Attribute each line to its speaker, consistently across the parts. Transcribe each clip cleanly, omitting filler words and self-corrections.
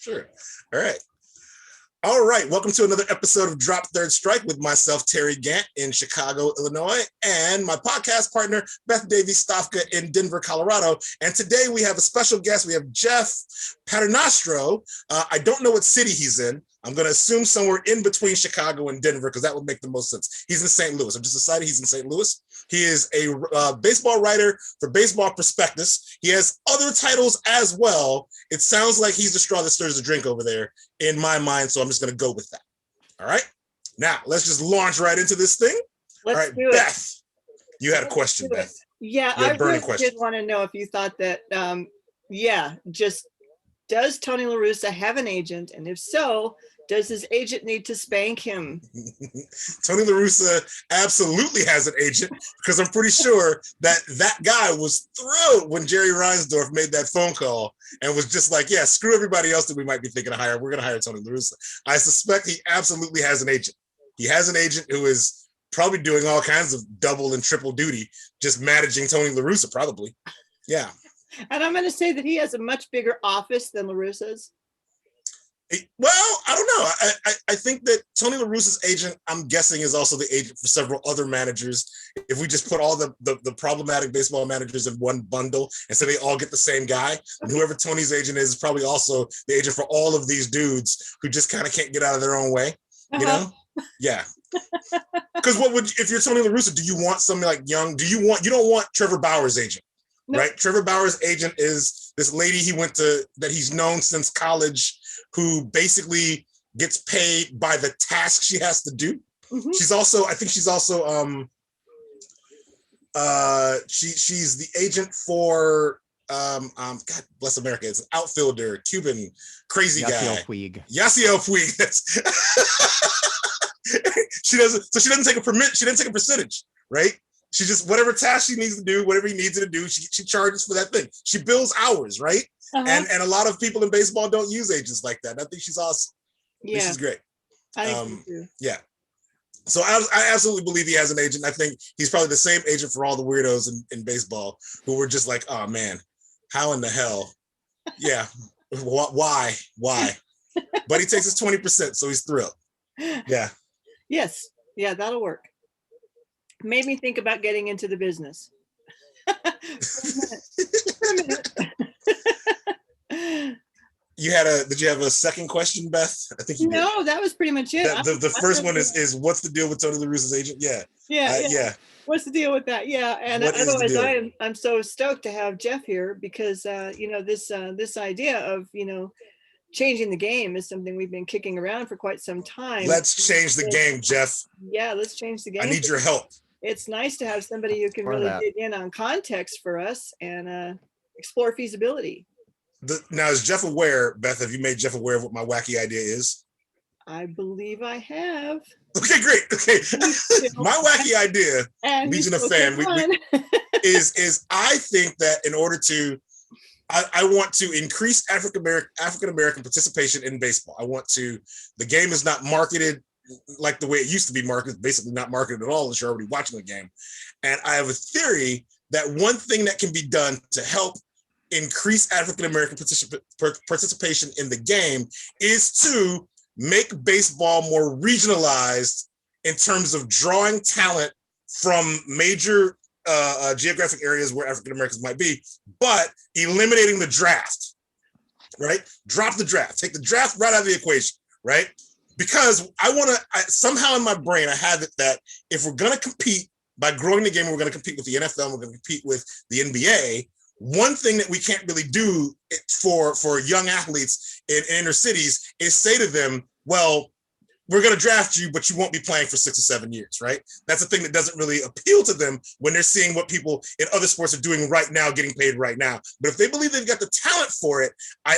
Speaker 1: Sure. All right. Welcome to another episode of Drop Third Strike with myself, Terry Gant in Chicago, Illinois, and my podcast partner, Beth Davies Stofka in Denver, Colorado. And today we have a special guest. We have Jeff Paternostro. I don't know what city he's in. I'm going to assume somewhere in between Chicago and Denver because that would make the most sense. He's in St. Louis. I've just decided he's in St. Louis. He is a baseball writer for Baseball Prospectus. He has other titles as well. It sounds like he's the straw that stirs the drink over there in my mind, so I'm just going to go with that. All right? Now, let's just launch right into this thing.
Speaker 2: Let's
Speaker 1: all right,
Speaker 2: do it.
Speaker 1: Beth, you had a question, Beth.
Speaker 2: Yeah, I really did want to know if you thought that, just does Tony La Russa have an agent? And if so, does his agent need to spank him?
Speaker 1: Tony La Russa absolutely has an agent because I'm pretty sure that guy was thrilled when Jerry Reinsdorf made that phone call and was just like, yeah, screw everybody else that we might be thinking of hiring. We're going to hire Tony La Russa. I suspect he absolutely has an agent. He has an agent who is probably doing all kinds of double and triple duty, just managing Tony La Russa, probably. Yeah.
Speaker 2: And I'm going to say that he has a much bigger office than La Russa's.
Speaker 1: Well, I don't know. I think that Tony La Russa's agent, I'm guessing, is also the agent for several other managers. If we just put all the problematic baseball managers in one bundle and so they all get the same guy, and whoever Tony's agent is probably also the agent for all of these dudes who just kind of can't get out of their own way. You know? Yeah. Because if you're Tony La Russa, do you want something like young? You don't want Trevor Bauer's agent, right? Trevor Bauer's agent is this lady that he's known since college, who basically gets paid by the task she has to do. Mm-hmm. She's also she's the agent for God bless America. It's an outfielder, Cuban crazy guy. Yasiel Puig. She doesn't take a permit. She didn't take a percentage, right? She just, whatever task she needs to do, whatever he needs her to do, she charges for that thing. She bills hours, right? Uh-huh. And a lot of people in baseball don't use agents like that. And I think she's awesome. Yeah, she's great.
Speaker 2: I think so too.
Speaker 1: Yeah. So I absolutely believe he has an agent. I think he's probably the same agent for all the weirdos in baseball who were just like, oh man, how in the hell? Yeah. Why? But he takes his 20%, so he's thrilled. Yeah.
Speaker 2: Yes. Yeah, that'll work. Made me think about getting into the business. For a minute.
Speaker 1: Did you have a second question, Beth? I think you did.
Speaker 2: No, that was pretty much it.
Speaker 1: The first one is what's the deal with Tony La Russa's agent? Yeah.
Speaker 2: What's the deal with that? Yeah, and otherwise I'm so stoked to have Jeff here because this idea of changing the game is something we've been kicking around for quite some time.
Speaker 1: Let's change the game, Jeff.
Speaker 2: Yeah, let's change the game.
Speaker 1: I need your help.
Speaker 2: It's nice to have somebody who can really dig in on context for us and explore feasibility.
Speaker 1: Now, is Jeff aware, Beth, have you made Jeff aware of what my wacky idea is?
Speaker 2: I believe I have.
Speaker 1: Okay, great. Okay. My wacky idea, Legion of Fan, is I think that in order to, I want to increase African-American participation in baseball. The game is not marketed like the way it used to be marketed, basically not marketed at all unless you're already watching the game. And I have a theory that one thing that can be done to help increase African-American participation in the game is to make baseball more regionalized in terms of drawing talent from major geographic areas where African-Americans might be, but eliminating the draft, right? Drop the draft, take the draft right out of the equation, right? Because somehow in my brain, I have it that if we're going to compete by growing the game, we're going to compete with the NFL, we're going to compete with the NBA. One thing that we can't really do for young athletes in inner cities is say to them, well, we're going to draft you, but you won't be playing for 6 or 7 years, right? That's a thing that doesn't really appeal to them when they're seeing what people in other sports are doing right now, getting paid right now. But if they believe they've got the talent for it, I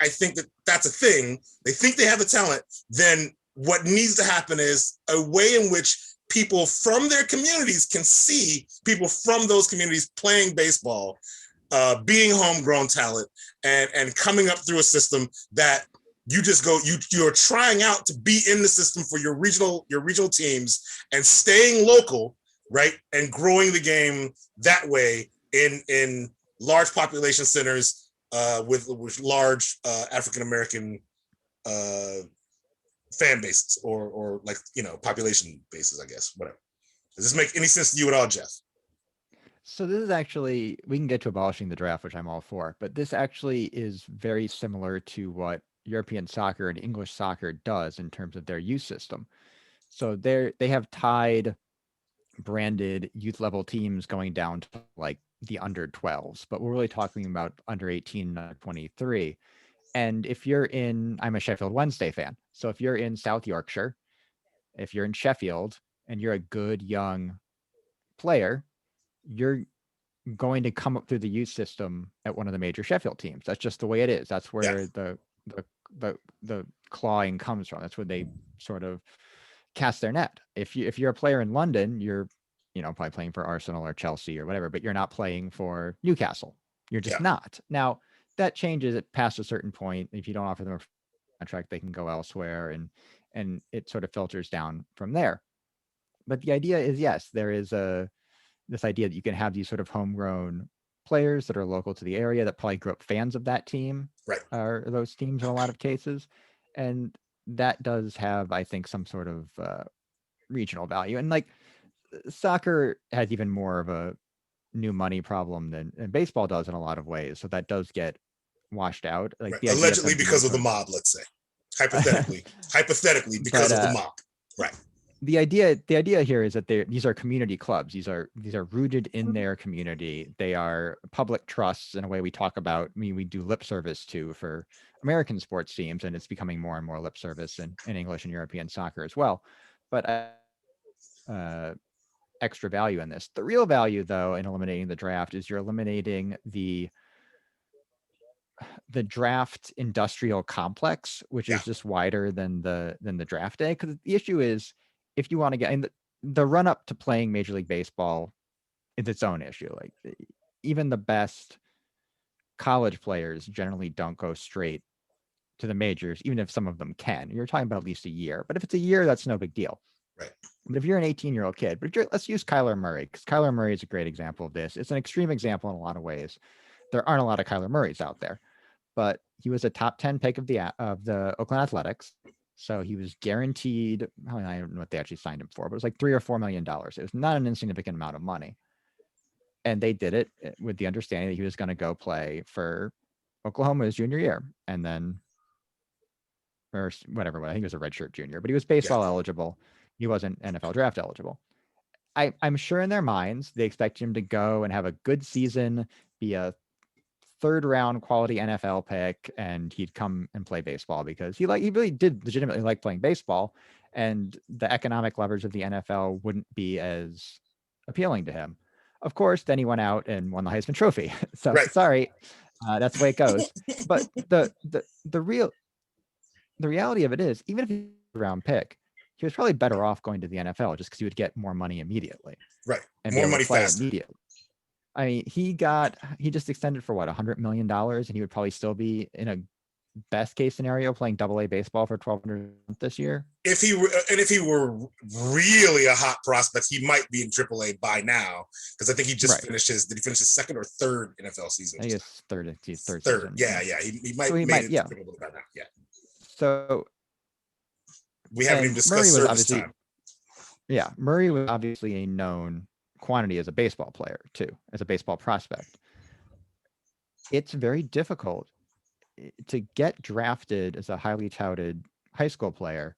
Speaker 1: think that that's a thing, they think they have the talent, then what needs to happen is a way in which people from their communities can see people from those communities playing baseball, being homegrown talent, and coming up through a system that you just go, you're trying out to be in the system for your regional teams and staying local, right? And growing the game that way in large population centers with large African-American fan bases or like, population bases, I guess, whatever. Does this make any sense to you at all, Jeff?
Speaker 3: So this is actually, we can get to abolishing the draft, which I'm all for, but this actually is very similar to what European soccer and English soccer does in terms of their youth system. So they have tied branded youth level teams going down to like the under 12s, but we're really talking about under 18, 23. And if you're I'm a Sheffield Wednesday fan. So if you're in South Yorkshire, if you're in Sheffield and you're a good young player, you're going to come up through the youth system at one of the major Sheffield teams. That's just the way it is. That's where the clawing comes from. That's where they sort of cast their net. If you're a player in London, you're probably playing for Arsenal or Chelsea or whatever, but you're not playing for Newcastle. You're just not. Now that changes it past a certain point. If you don't offer them a contract, they can go elsewhere, and it sort of filters down from there. But the idea is, yes, there is this idea that you can have these sort of homegrown players that are local to the area that probably grew up fans of that team,
Speaker 1: right,
Speaker 3: or those teams in a lot of cases. And that does have, I think, some sort of regional value. And like soccer has even more of a new money problem than baseball does in a lot of ways. So that does get washed out. Like
Speaker 1: right. Allegedly because of the mob, let's say. Hypothetically because of the mob. Right.
Speaker 3: The idea here is that these are community clubs. These are rooted in their community. They are public trusts in a way we talk about. I mean, we do lip service to for American sports teams, and it's becoming more and more lip service in English and European soccer as well. But extra value in this. The real value, though, in eliminating the draft is you're eliminating the draft industrial complex, which is just wider than the draft day. Because the issue is, if you want to get in the run up to playing Major League Baseball, is its own issue. Like even the best college players generally don't go straight to the majors, even if some of them can. You're talking about at least a year. But if it's a year, that's no big deal.
Speaker 1: Right.
Speaker 3: But if you're an 18-year-old kid, let's use Kyler Murray, because Kyler Murray is a great example of this. It's an extreme example in a lot of ways. There aren't a lot of Kyler Murrays out there, but he was a top 10 pick of the Oakland Athletics. So he was guaranteed, I don't know what they actually signed him for, but it was like $3 or $4 million. It was not an insignificant amount of money. And they did it with the understanding that he was going to go play for Oklahoma his junior year. And then, or whatever, I think it was a redshirt junior, but he was baseball eligible. He wasn't NFL draft eligible. I'm sure in their minds, they expect him to go and have a good season, be a third round quality NFL pick, and he'd come and play baseball because he really did legitimately like playing baseball, and the economic leverage of the NFL wouldn't be as appealing to him. Of course, then he went out and won the Heisman Trophy. So sorry, that's the way it goes. But the reality of it is, even if he's a round pick, he was probably better off going to the NFL just because he would get more money immediately.
Speaker 1: Right.
Speaker 3: And
Speaker 1: more money faster.
Speaker 3: Immediately. I mean, he just extended for what, $100 million, and he would probably still be in a best case scenario playing AA baseball for $1,200 this year.
Speaker 1: If he were really a hot prospect, he might be in AAA by now, because I think he just finished did he finish his second or third NFL season?
Speaker 3: I guess third. Third.
Speaker 1: Season. Yeah. He might have made it to AAA by now. Yeah.
Speaker 3: So
Speaker 1: we haven't even discussed service time.
Speaker 3: Yeah, Murray was obviously a known quantity as a baseball player too, as a baseball prospect. It's very difficult to get drafted as a highly touted high school player.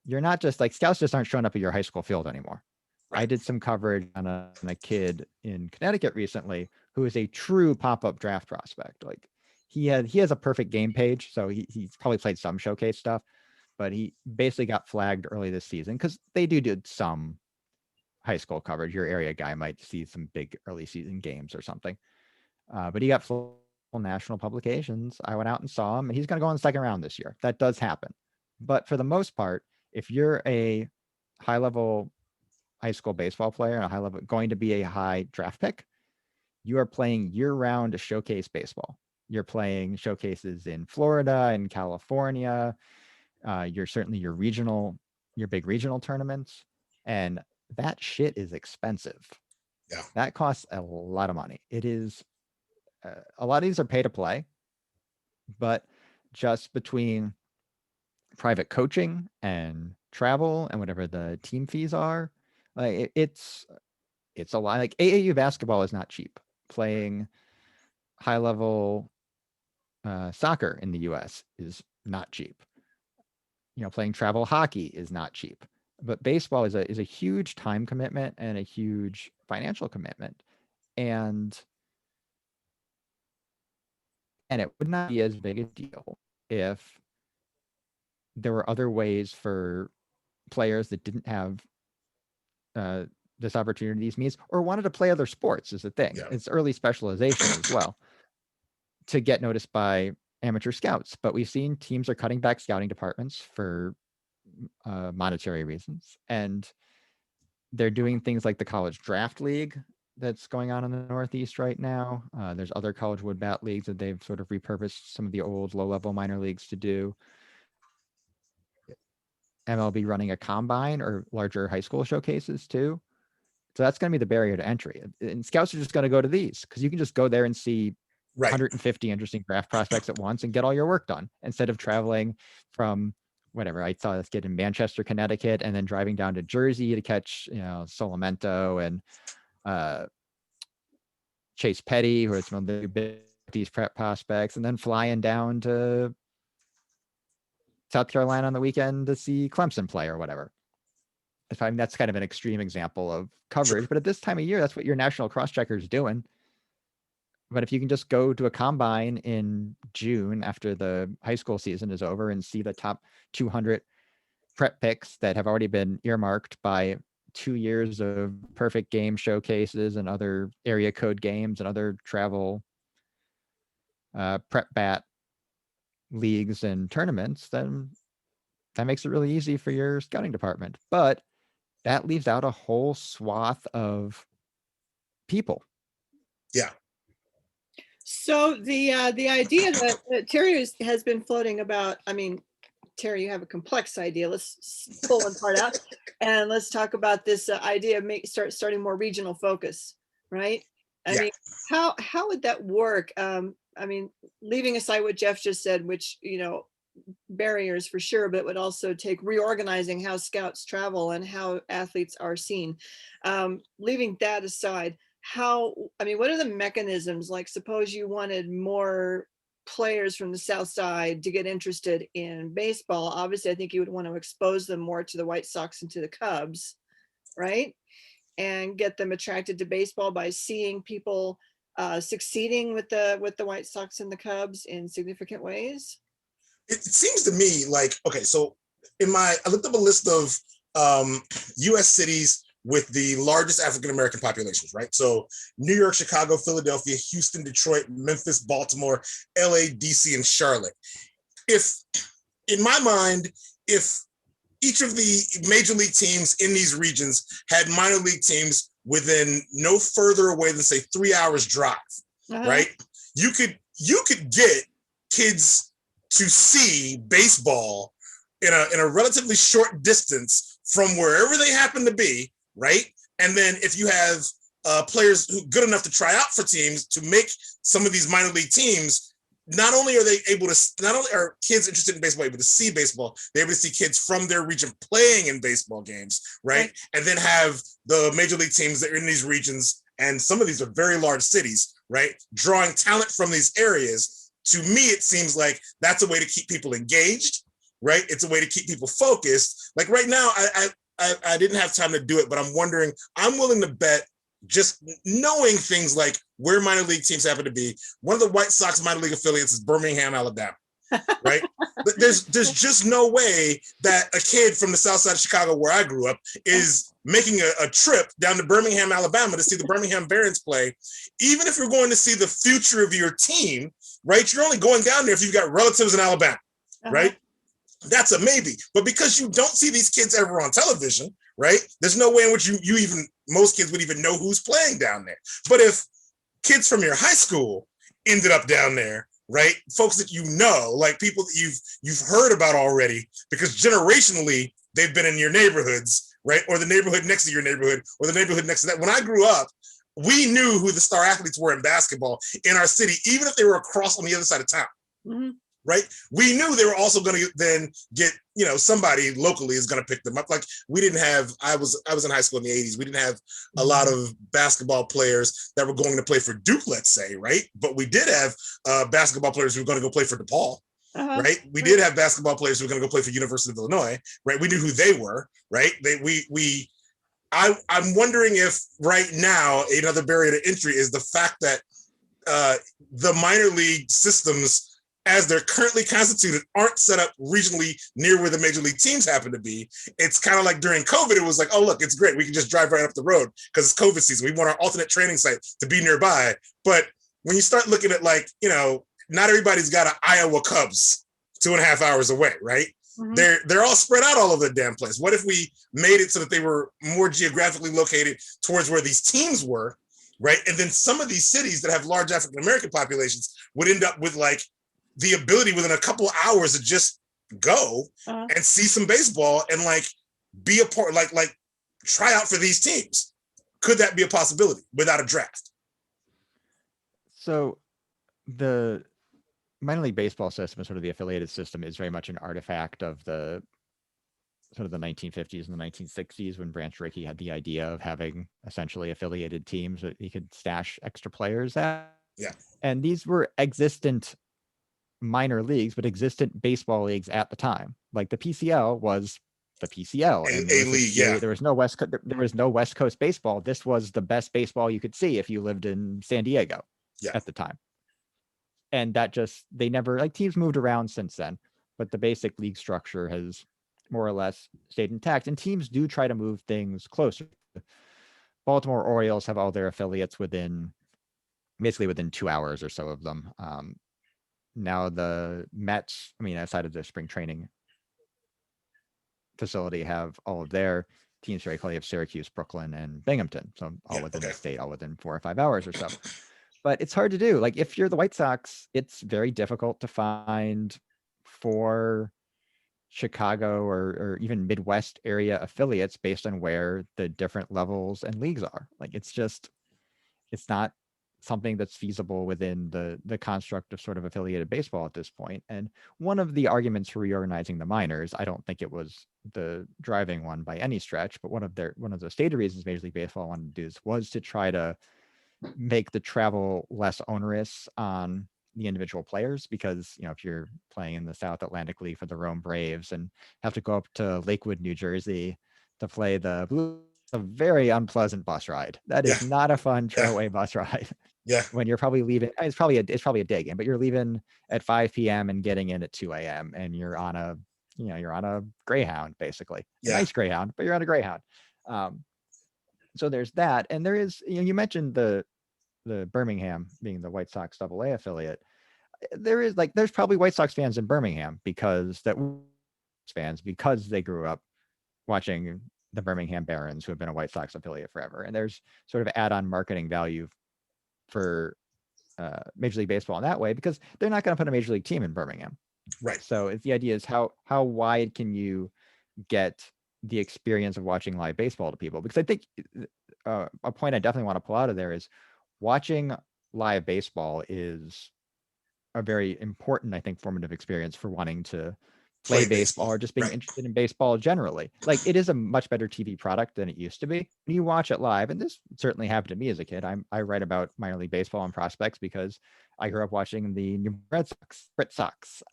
Speaker 3: You're not just like, scouts just aren't showing up at your high school field anymore. Right. I did some coverage on a kid in Connecticut recently who is a true pop-up draft prospect. Like he has a perfect game page, so he's probably played some showcase stuff, but he basically got flagged early this season because they did some high school coverage. Your area guy might see some big early season games or something. But he got full national publications. I went out and saw him, and he's going to go in the second round this year. That does happen. But for the most part, if you're a high level high school baseball player and a high level going to be a high draft pick, you are playing year round showcase baseball. You're playing showcases in Florida and California. You're certainly your big regional tournaments, and that shit is expensive.
Speaker 1: Yeah,
Speaker 3: that costs a lot of money. It is a lot of these are pay to play, but just between private coaching and travel and whatever the team fees are. Like it's a lot. Like AAU basketball is not cheap. Playing high level soccer in the US is not cheap. Playing travel hockey is not cheap. But baseball is a huge time commitment and a huge financial commitment. And it would not be as big a deal if there were other ways for players that didn't have this opportunity, these means, or wanted to play other sports is the thing. Yeah. It's early specialization as well to get noticed by amateur scouts. But we've seen teams are cutting back scouting departments for monetary reasons. And they're doing things like the college draft league that's going on in the Northeast right now. There's other college wood bat leagues that they've sort of repurposed some of the old low-level minor leagues to do. MLB running a combine or larger high school showcases too. So that's going to be the barrier to entry. And scouts are just going to go to these because you can just go there and see 150 interesting draft prospects at once and get all your work done instead of traveling from whatever. I saw this kid in Manchester, Connecticut, and then driving down to Jersey to catch, Solamento and Chase Petty, who is one of the big these prep prospects, and then flying down to South Carolina on the weekend to see Clemson play or whatever. I mean, that's kind of an extreme example of coverage, but at this time of year, that's what your national cross-checker is doing. But if you can just go to a combine in June after the high school season is over and see the top 200 prep picks that have already been earmarked by 2 years of perfect game showcases and other area code games and other travel prep bat leagues and tournaments, then that makes it really easy for your scouting department. But that leaves out a whole swath of people.
Speaker 1: Yeah.
Speaker 2: So the idea that Terry has been floating about, I mean, Terry, you have a complex idea. Let's pull one part out and let's talk about this idea of starting more regional focus, right? I mean, how would that work? I mean, leaving aside what Jeff just said, which, barriers for sure, but it would also take reorganizing how scouts travel and how athletes are seen. Leaving that aside, what are the mechanisms? Like, suppose you wanted more players from the South Side to get interested in baseball. Obviously, I think you would want to expose them more to the White Sox and to the Cubs, right? And get them attracted to baseball by seeing people succeeding with the White Sox and the Cubs in significant ways.
Speaker 1: It seems to me like, okay, so I looked up a list of U.S. cities with the largest African-American populations, right? So New York, Chicago, Philadelphia, Houston, Detroit, Memphis, Baltimore, LA, DC, and Charlotte. In my mind, if each of the major league teams in these regions had minor league teams within no further away than, say, 3 hours drive, right? You could get kids to see baseball in a relatively short distance from wherever they happen to be, right? And then if you have players who good enough to try out for teams to make some of these minor league teams, not only are kids interested in baseball able to see baseball, they're able to see kids from their region playing in baseball games, right? And then have the major league teams that are in these regions, and some of these are very large cities, right? Drawing talent from these areas. To me, it seems like that's a way to keep people engaged, right? It's a way to keep people focused. Like right now, I didn't have time to do it, but I'm willing to bet, just knowing things like where minor league teams happen to be. One of the White Sox minor league affiliates is Birmingham, Alabama, right? But there's just no way that a kid from the South Side of Chicago, where I grew up, is making a trip down to Birmingham, Alabama to see the Birmingham Barons play. Even if you're going to see the future of your team, right? You're only going down there if you've got relatives in Alabama, right? That's a maybe. But because you don't see these kids ever on television, right? There's no way in which most kids would even know who's playing down there. But if kids from your high school ended up down there, right? Folks that like people that you've heard about already, because generationally they've been in your neighborhoods, right? Or the neighborhood next to your neighborhood, or the neighborhood next to that. When I grew up, we knew who the star athletes were in basketball in our city, even if they were across on the other side of town, right? We knew they were also going to then get, somebody locally is going to pick them up. Like we didn't have, I was in high school in the 80s. We didn't have a lot of basketball players that were going to play for Duke, let's say, right? But we did have basketball players who were going to go play for DePaul. Right. We did have basketball players who were going to go play for University of Illinois. Right. We knew who they were. Right. I'm wondering if right now another barrier to entry is the fact that the minor league systems, as they're currently constituted, aren't set up regionally near where the major league teams happen to be. It's kind of like during COVID, it was like, oh, look, it's great. We can just drive right up the road because it's COVID season. We want our alternate training site to be nearby. But when you start looking at not everybody's got an Iowa Cubs 2.5 hours away, right? Mm-hmm. They're all spread out all over the damn place. What if we made it so that they were more geographically located towards where these teams were, right? And then some of these cities that have large African American populations would end up with the ability within a couple of hours to just go and see some baseball and be a part, try out for these teams. Could that be a possibility without a draft?
Speaker 3: So the minor league baseball system, sort of the affiliated system, is very much an artifact of the sort of the 1950s and the 1960s when Branch Rickey had the idea of having essentially affiliated teams that he could stash extra players at.
Speaker 1: Yeah. And
Speaker 3: these were existent minor leagues, but existent baseball leagues at the time. Like the PCL was the PCL.
Speaker 1: A league, yeah.
Speaker 3: There was no West Coast baseball. This was the best baseball you could see if you lived in San Diego at the time. And that they never, teams moved around since then, but the basic league structure has more or less stayed intact. And teams do try to move things closer. Baltimore Orioles have all their affiliates within 2 hours or so of them. Now the Mets, outside of the spring training facility, have all of their teams very close. They have Syracuse, Brooklyn, and Binghamton. So all within the state, all within 4 or 5 hours or so. But it's hard to do. If you're the White Sox, it's very difficult to find 4 Chicago or even Midwest area affiliates based on where the different levels and leagues are. It's not something that's feasible within the construct of sort of affiliated baseball at this point. And one of the arguments for reorganizing the minors, I don't think it was the driving one by any stretch, but one of the stated reasons Major League Baseball wanted to do this was to try to make the travel less onerous on the individual players, because if you're playing in the South Atlantic League for the Rome Braves and have to go up to Lakewood, New Jersey to play the Blue, a very unpleasant bus ride. That is not a fun throwaway bus ride.
Speaker 1: Yeah.
Speaker 3: When you're probably leaving, it's probably a day game, but you're leaving at 5 p.m. and getting in at 2 a.m. and you're on a Greyhound, basically. A nice Greyhound, but you're on a Greyhound. So there's that. And there is, you mentioned the Birmingham being the White Sox AA affiliate. There's probably White Sox fans in Birmingham because they grew up watching the Birmingham Barons, who have been a White Sox affiliate forever. And there's sort of add-on marketing value for Major League Baseball in that way, because they're not going to put a Major League team in Birmingham.
Speaker 1: Right.
Speaker 3: So the idea is how wide can you get the experience of watching live baseball to people? Because I think a point I definitely want to pull out of there is watching live baseball is a very important, I think, formative experience for wanting to play baseball or just being interested in baseball generally. It is a much better TV product than it used to be. When you watch it live, and this certainly happened to me as a kid. I write about minor league baseball and prospects because I grew up watching the New Red Sox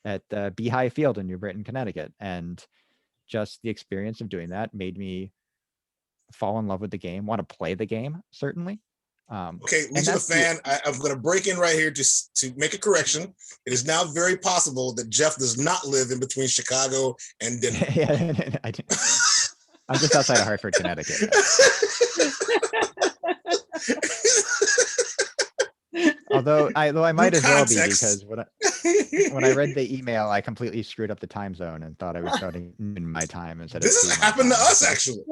Speaker 3: at Beehive Field in New Britain, Connecticut. And just the experience of doing that made me fall in love with the game, want to play the game, certainly.
Speaker 1: Okay, Legion of Fan, I'm going to break in right here just to make a correction. It is now very possible that Jeff does not live in between Chicago and Denver.
Speaker 3: I do. I'm just outside of Hartford, Connecticut. Although I might as well be, because when I read the email, I completely screwed up the time zone and thought I was starting in my time instead of.
Speaker 1: This has happened to us, actually.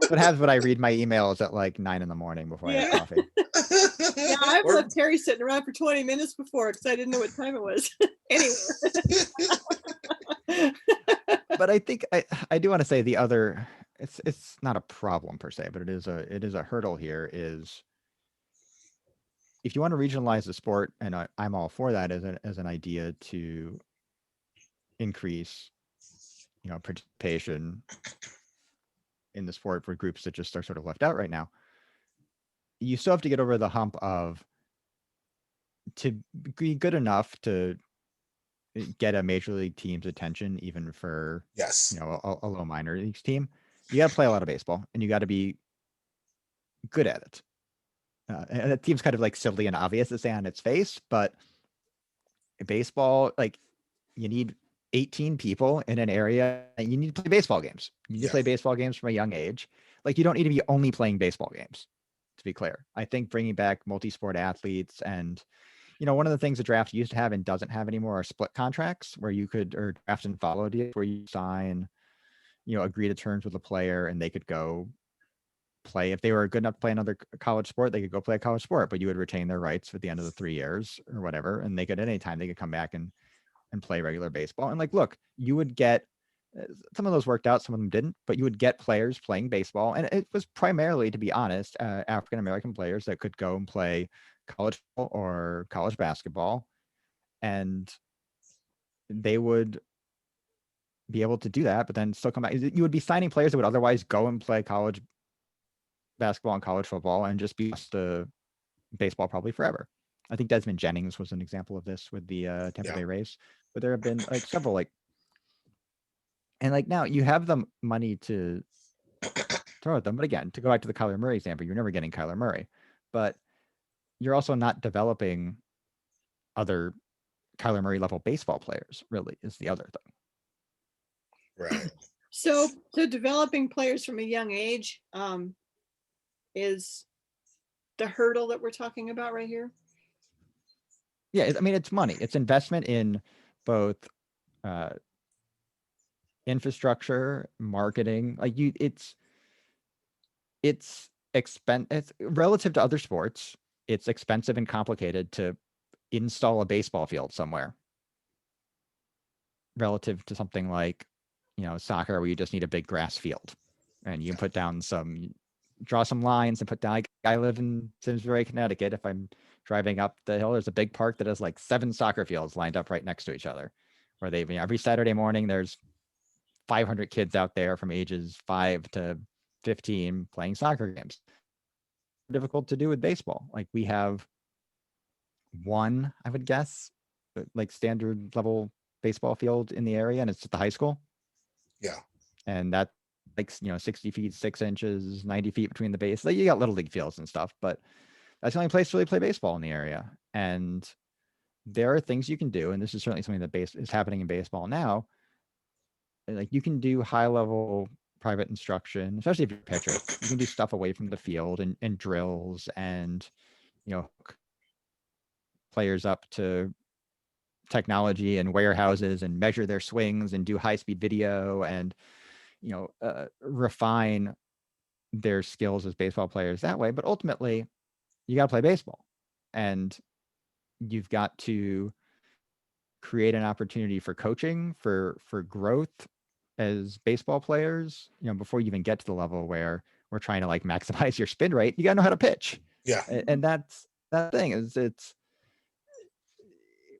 Speaker 3: What happens when I read my emails at 9 a.m. before I have coffee?
Speaker 2: Yeah, I've left Terry sitting around for 20 minutes before because I didn't know what time it was. Anyway.
Speaker 3: But I think I do want to say the other. It's not a problem per se, but it is a hurdle here. Is if you want to regionalize the sport, and I'm all for that as an idea to increase, participation in the sport for groups that just are sort of left out right now, you still have to get over the hump of to be good enough to get a major league team's attention, even for a low minor leagues team. You got to play a lot of baseball, and you got to be good at it. And it seems kind of like silly and obvious to say on its face, but baseball, like, you need 18 people in an area, and you need to play baseball games. You need to play baseball games from a young age. Like, you don't need to be only playing baseball games, to be clear. I think bringing back multi-sport athletes, and one of the things the draft used to have and doesn't have anymore are split contracts, where you could, or draft and follow deals, where you sign, agree to terms with a player, and they could go play. If they were good enough to play another college sport, they could go play a college sport, but you would retain their rights at the end of the 3 years or whatever. And they could, at any time, they could come back and play regular baseball. And like, look, you would get, some of those worked out, some of them didn't, but you would get players playing baseball. And it was primarily, to be honest, African-American players that could go and play college football or college basketball. And they would be able to do that, but then still come back. You would be signing players that would otherwise go and play college basketball and college football and just be to baseball probably forever. I think Desmond Jennings was an example of this with the Tampa Bay Rays, but there have been like several, and like, now you have the money to throw at them. But again, to go back to the Kyler Murray example, you're never getting Kyler Murray, but you're also not developing other Kyler Murray level baseball players, really, is the other thing.
Speaker 1: Right.
Speaker 2: So developing players from a young age is the hurdle that we're talking about right here.
Speaker 3: Yeah, I mean, it's money. It's investment in both infrastructure, marketing. Like, it's relative to other sports. It's expensive and complicated to install a baseball field somewhere, relative to something like, soccer, where you just need a big grass field, and you can put down draw some lines and put down. I live in Simsbury, Connecticut. If I'm driving up the hill, there's a big park that has like 7 soccer fields lined up right next to each other, where every Saturday morning there's 500 kids out there from ages 5 to 15 playing soccer games. Difficult to do with baseball. Like, we have one, I would guess, like standard level baseball field in the area, and it's at the high school.
Speaker 1: Yeah.
Speaker 3: And that, like, 60 feet, 6 inches, 90 feet between the base. Like, you got little league fields and stuff, but that's the only place to really play baseball in the area. And there are things you can do, and this is certainly something that is happening in baseball now. Like, you can do high level private instruction, especially if you're a pitcher. You can do stuff away from the field and drills, and hook players up to technology and warehouses and measure their swings and do high-speed video and refine their skills as baseball players that way. But ultimately, you got to play baseball, and you've got to create an opportunity for coaching, for growth as baseball players, before you even get to the level where we're trying to like maximize your spin rate. You got to know how to pitch.
Speaker 1: Yeah.
Speaker 3: And that's that thing is,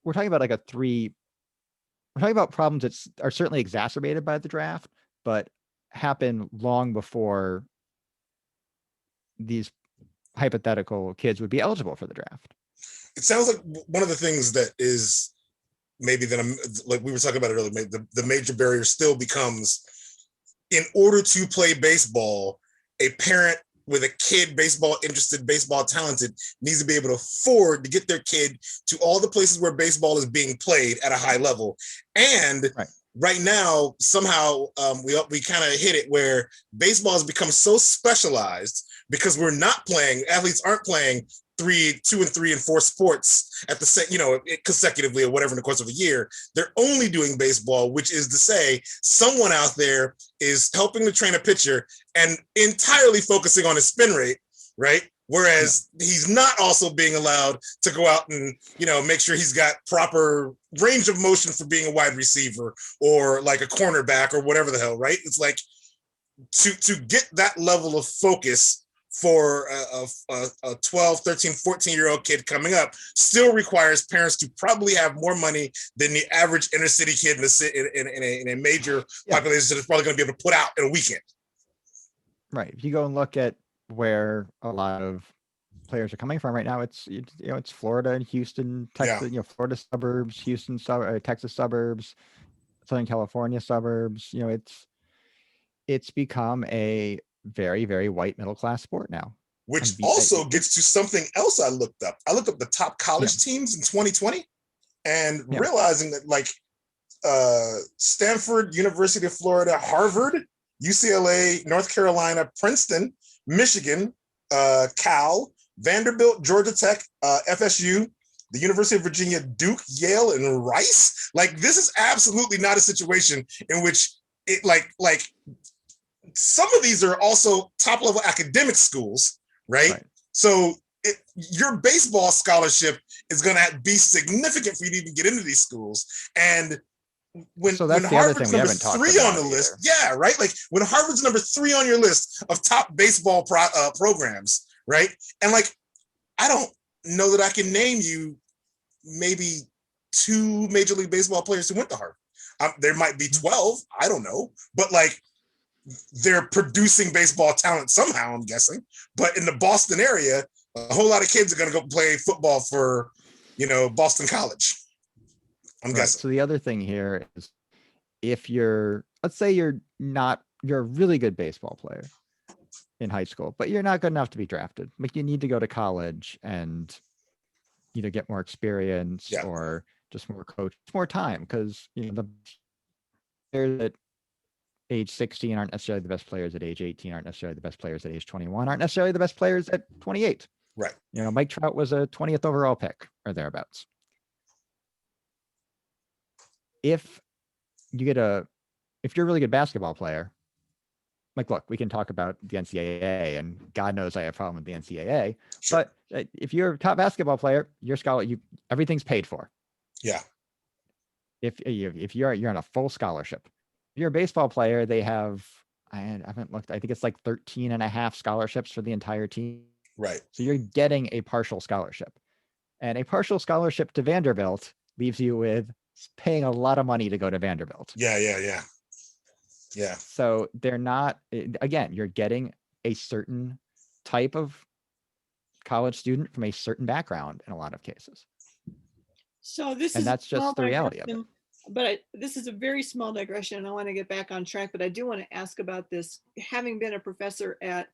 Speaker 3: we're talking about we're talking about problems that are certainly exacerbated by the draft, but happen long before these hypothetical kids would be eligible for the draft.
Speaker 1: It sounds like one of the things that is maybe that like we were talking about it earlier, the major barrier still becomes, in order to play baseball, a parent with a kid baseball interested, baseball talented, needs to be able to afford to get their kid to all the places where baseball is being played at a high level. And right now, somehow we kind of hit it where baseball has become so specialized because athletes aren't playing 2 and 3 and 4 sports at the same, consecutively or whatever in the course of a year. They're only doing baseball, which is to say someone out there is helping to train a pitcher and entirely focusing on his spin rate, right? Whereas he's not also being allowed to go out and, make sure he's got proper range of motion for being a wide receiver or like a cornerback or whatever the hell, right? It's like to get that level of focus for a 12, 13, 14-year-old kid coming up still requires parents to probably have more money than the average inner city kid in a major population that's probably going to be able to put out in a weekend.
Speaker 3: Right. If you go and look at where a lot of players are coming from right now, it's Florida and Houston, Texas, Florida suburbs, Houston, Texas suburbs, Southern California suburbs. It's become a very, very white middle class sport now.
Speaker 1: Which also gets to something else I looked up. I looked up the top college teams in 2020 and realizing that like Stanford, University of Florida, Harvard, UCLA, North Carolina, Princeton, Michigan, Cal, Vanderbilt, Georgia Tech, FSU, the University of Virginia, Duke, Yale, and Rice. Like, this is absolutely not a situation in which it like some of these are also top level academic schools, right? So your baseball scholarship is going to be significant for you to even get into these schools. And when Harvard's number 3 on the list, right? Like when Harvard's number 3 on your list of top baseball programs, right? And like, I don't know that I can name you maybe 2 Major League Baseball players who went to Harvard. There might be 12, I don't know, but like they're producing baseball talent somehow, I'm guessing. But in the Boston area, a whole lot of kids are going to go play football for, Boston College. I'm guessing.
Speaker 3: So the other thing here is if let's say you're a really good baseball player in high school, but you're not good enough to be drafted. Like you need to go to college and either get more experience or just more more time. Because, the players at age 16 aren't necessarily the best players at age 18, aren't necessarily the best players at age 21, aren't necessarily the best players at 28.
Speaker 1: Right.
Speaker 3: Mike Trout was a 20th overall pick or thereabouts. If you're a really good basketball player, like, look, we can talk about the NCAA, and God knows I have a problem with the NCAA. Sure. But if you're a top basketball player, everything's paid for.
Speaker 1: Yeah.
Speaker 3: If you're on a full scholarship, if you're a baseball player, they have, I haven't looked, I think it's like 13 and a half scholarships for the entire team.
Speaker 1: Right.
Speaker 3: So you're getting a partial scholarship, and a partial scholarship to Vanderbilt leaves you with paying a lot of money to go to Vanderbilt.
Speaker 1: Yeah.
Speaker 3: So they're not, again, you're getting a certain type of college student from a certain background in a lot of cases.
Speaker 2: So
Speaker 3: that's just the reality of it.
Speaker 2: But this is a very small digression, and I want to get back on track, but I do want to ask about this. Having been a professor at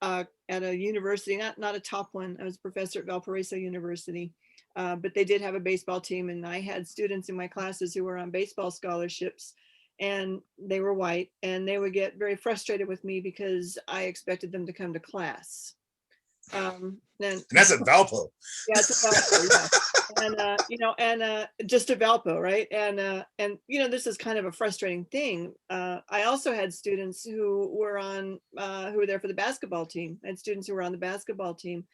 Speaker 2: a university, not a top one, I was a professor at Valparaiso University, but they did have a baseball team, and I had students in my classes who were on baseball scholarships, and they were white, and they would get very frustrated with me because I expected them to come to class.
Speaker 1: And that's at Valpo.
Speaker 2: Yeah, it's at Valpo. Yeah. And just at Valpo, right? And this is kind of a frustrating thing. I also had students who were there for the basketball team. I had students who were on the basketball team.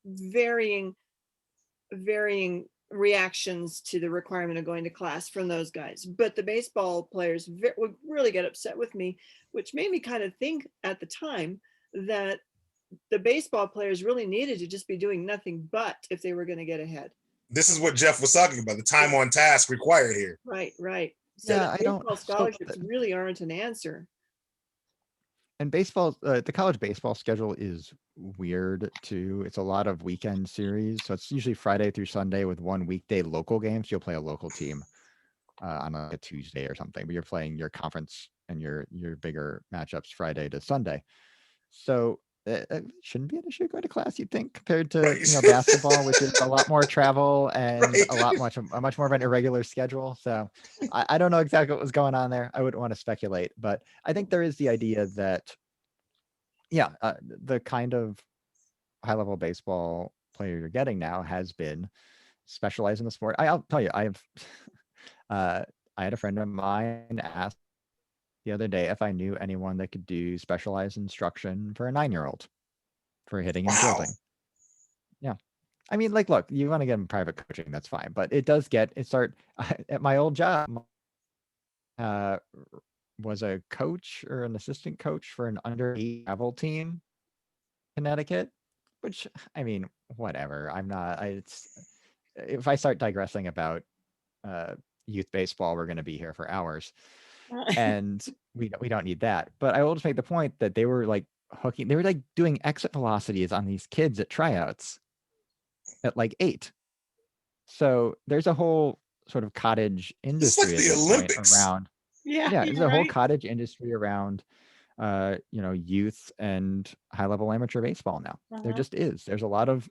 Speaker 2: Varying reactions to the requirement of going to class from those guys. But the baseball players would really get upset with me, which made me kind of think at the time that the baseball players really needed to just be doing nothing but if they were going to get ahead.
Speaker 1: This is what Jeff was talking about, the time on task required here.
Speaker 2: Right. So baseball scholarships really aren't an answer.
Speaker 3: And baseball, the college baseball schedule is weird too. It's a lot of weekend series. So it's usually Friday through Sunday with one weekday local game. So you'll play a local team on a Tuesday or something, but you're playing your conference and your bigger matchups Friday to Sunday. So it shouldn't be an issue going to class, you'd think, compared to basketball, which is a lot more travel and a much more of an irregular schedule. So I don't know exactly what was going on there. I wouldn't want to speculate, but I think there is the idea that the kind of high level baseball player you're getting now has been specialized in the sport. I'll tell you, I had a friend of mine ask the other day if I knew anyone that could do specialized instruction for a 9-year-old for hitting and fielding. Yeah. I mean, like, look, you want to get them private coaching, that's fine. But it does start at my old job, was a coach or an assistant coach for an under 8 travel team Connecticut, which, I mean, whatever. If I start digressing about youth baseball, we're going to be here for hours, and we don't need that. But I will just make the point that they were like doing exit velocities on these kids at tryouts at like 8. So there's a whole sort of cottage industry
Speaker 1: at the Olympics
Speaker 3: around. Yeah, there's a whole cottage industry around youth and high-level amateur baseball now. There just is. There's a lot of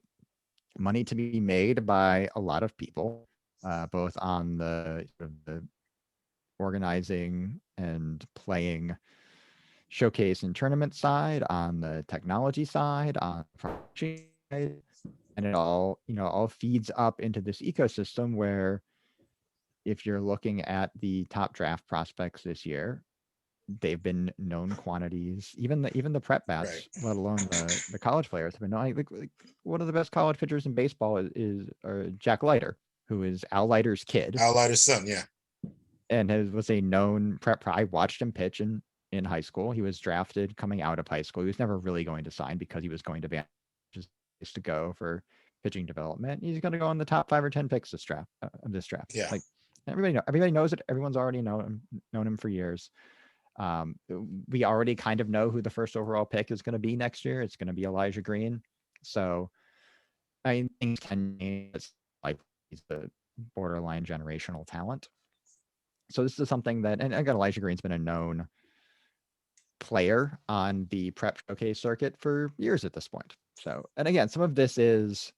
Speaker 3: money to be made by a lot of people, both on the organizing and playing showcase and tournament side, on the technology side, on the production side, and it all feeds up into this ecosystem where if you're looking at the top draft prospects this year, they've been known quantities. Even the prep bats, let alone the college players, have been known. Like one of the best college pitchers in baseball is Jack Leiter, who is Al Leiter's kid.
Speaker 1: Al Leiter's son, yeah.
Speaker 3: And was a known prep. I watched him pitch in high school. He was drafted coming out of high school. He was never really going to sign because he was going to just to go for pitching development. He's going to go in the top 5 or 10 picks of this draft.
Speaker 1: Yeah.
Speaker 3: Like everybody knows it. Everyone's already known him for years. We already kind of know who the first overall pick is going to be next year. It's going to be Elijah Green. So I mean, things can change. It's like he's a borderline generational talent. So this is something that, and again, Elijah Green's been a known player on the prep showcase circuit for years at this point. So, and again, some of this is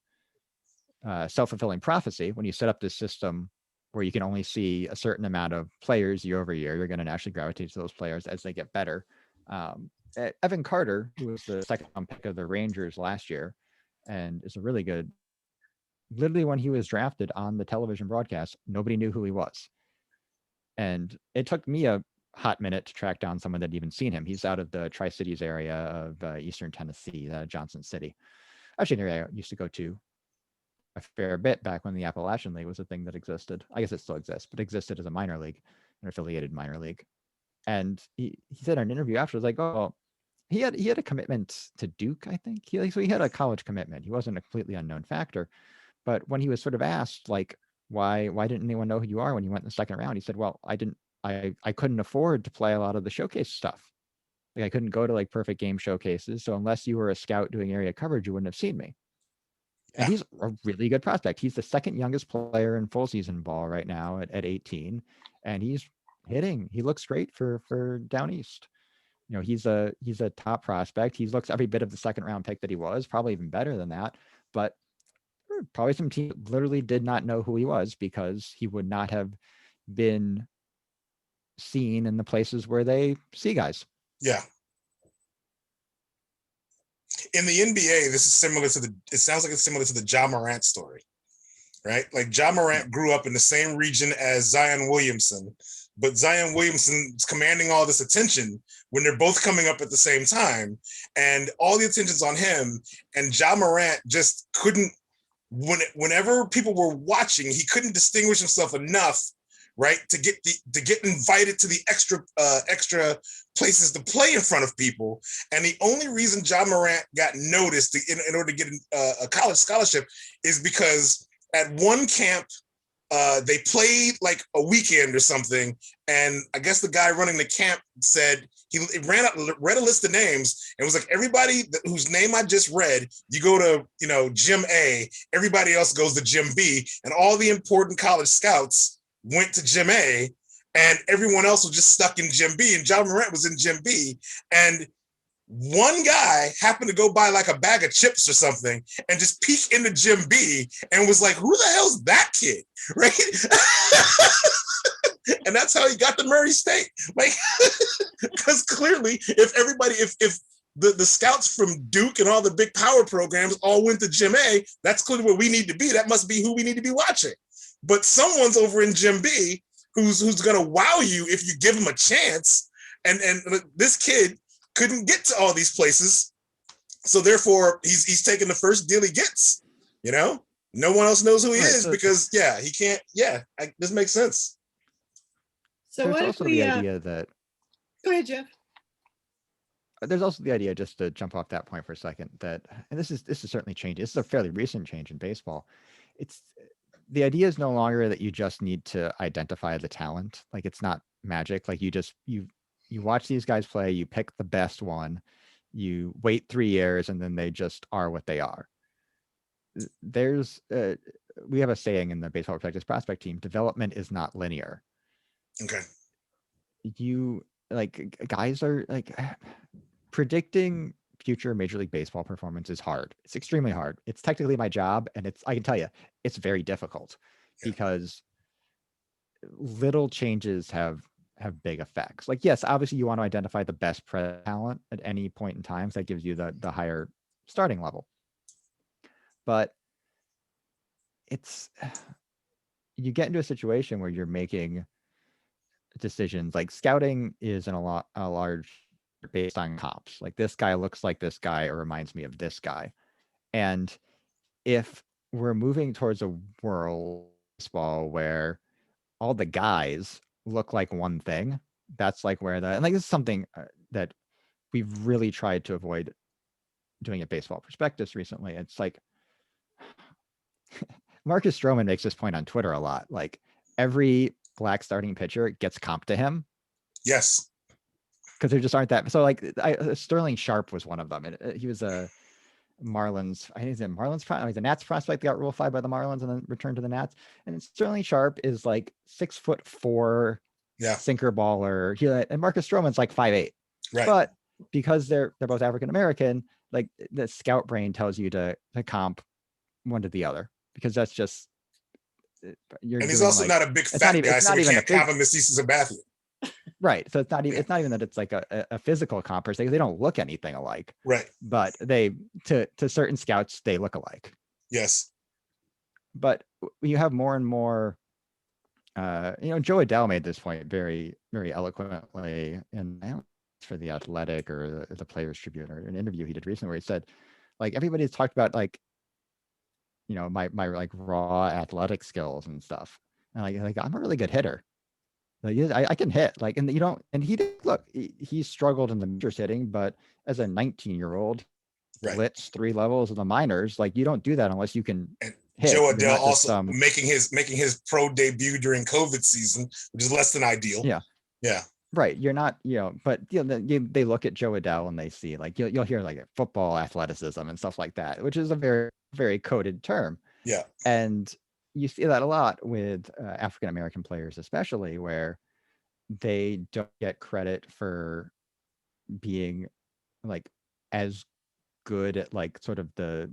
Speaker 3: self-fulfilling prophecy. When you set up this system where you can only see a certain amount of players year over year, you're going to naturally gravitate to those players as they get better. Evan Carter, who was the second round pick of the Rangers last year, and is a really good, literally when he was drafted on the television broadcast, nobody knew who he was. And it took me a hot minute to track down someone that had even seen him. He's out of the Tri-Cities area of Eastern Tennessee, Johnson City. Actually, an area I used to go to a fair bit back when the Appalachian League was a thing that existed. I guess it still exists, but existed as a minor league, an affiliated minor league. And he said in an interview after, like, oh, he had a commitment to Duke, I think. So he had a college commitment. He wasn't a completely unknown factor. But when he was sort of asked, like, why didn't anyone know who you are when you went in the second round? He said, well, I couldn't afford to play a lot of the showcase stuff. Like I couldn't go to like perfect game showcases. So unless you were a scout doing area coverage, you wouldn't have seen me. And he's a really good prospect. He's the second youngest player in full season ball right now at 18. And he's hitting. He looks great for down east. You know, he's a top prospect. He looks every bit of the second round pick that he was, probably even better than that. But probably some teams literally did not know who he was because he would not have been seen in the places where they see guys.
Speaker 1: Yeah. In the NBA, this is similar to it sounds like it's similar to the Ja Morant story, right? Like Ja Morant grew up in the same region as Zion Williamson, but Zion Williamson's commanding all this attention when they're both coming up at the same time, and all the attention's on him, and Ja Morant just couldn't, whenever people were watching, he couldn't distinguish himself enough, right, to get invited to the extra places to play in front of people. And the only reason Ja Morant got noticed in order to get a college scholarship is because at one camp they played like a weekend or something, and I guess the guy running the camp said he read a list of names and was like, everybody whose name I just read, you go to Gym A, everybody else goes to Gym B, and all the important college scouts went to Gym A, and everyone else was just stuck in Gym B, and Ja Morant was in Gym B, and one guy happened to go buy like a bag of chips or something and just peek into Gym B and was like, who the hell's that kid, right? And that's how he got to Murray State, like, because clearly if the scouts from Duke and all the big power programs all went to Gym A, that's clearly where we need to be. That must be who we need to be watching. But someone's over in Gym B who's going to wow you if you give him a chance. And this kid couldn't get to all these places. So therefore, he's taking the first deal he gets. No one else knows who he is because, he can't. This makes sense.
Speaker 2: So
Speaker 3: there's
Speaker 2: what
Speaker 3: also
Speaker 2: if we,
Speaker 3: the idea that...
Speaker 2: Go ahead, Jeff.
Speaker 3: But there's also the idea, just to jump off that point for a second, that, and this is certainly changing. This is a fairly recent change in baseball. It's the idea is no longer that you just need to identify the talent. Like, it's not magic. Like, you watch these guys play, you pick the best one, you wait 3 years, and then they just are what they are. There's we have a saying in the Baseball Prospectus prospect team: development is not linear.
Speaker 1: Okay.
Speaker 3: You like, guys are like, predicting future Major League Baseball performance is hard. It's extremely hard. It's technically my job, and I can tell you, it's very difficult because little changes have big effects. Like, yes, obviously you want to identify the best talent at any point in time, so that gives you the higher starting level. But it's, you get into a situation where you're making decisions. Like, scouting is a large based on comps. Like, this guy looks like this guy or reminds me of this guy. And if we're moving towards a world baseball where all the guys look like one thing, that's like where and like, this is something that we've really tried to avoid doing at Baseball Prospectus recently. It's like, Marcus Stroman makes this point on Twitter a lot. Like, every black starting pitcher gets comped to him.
Speaker 1: Yes.
Speaker 3: Because there just aren't that. So like, Sterling Sharp was one of them. He was a Marlins. I think he's a Marlins. He's a Nats prospect that got Rule 5 by the Marlins and then returned to the Nats. And Sterling Sharp is like 6'4", sinker baller. And Marcus Stroman's like 5'8".
Speaker 1: Right.
Speaker 3: But because they're both African American, like, the scout brain tells you to comp one to the other, because that's just,
Speaker 1: and he's also not a big fat guy, so we can't count him as CC Sabathia.
Speaker 3: Right. So it's not even that it's like a physical comp per se. They don't look anything alike.
Speaker 1: Right.
Speaker 3: But they, to certain scouts, they look alike.
Speaker 1: Yes.
Speaker 3: But you have more and more, Joe Adele made this point very, very eloquently for The Athletic or the Players Tribune, or an interview he did recently, where he said, like, everybody's talked about, like, my like raw athletic skills and stuff. And like I'm a really good hitter. Like, I can hit, like, and he did, look, he struggled in the majors hitting, but as a 19-year-old, blitz 3 levels of the minors, like, you don't do that unless you can hit.
Speaker 1: Joe Adele also making his pro debut during COVID season, which is less than ideal. Yeah.
Speaker 3: Right. You're not, but they look at Joe Adele and they see, like, you'll hear like football athleticism and stuff like that, which is a very, very coded term.
Speaker 1: Yeah.
Speaker 3: And you see that a lot with African American players, especially, where they don't get credit for being like as good at like sort of the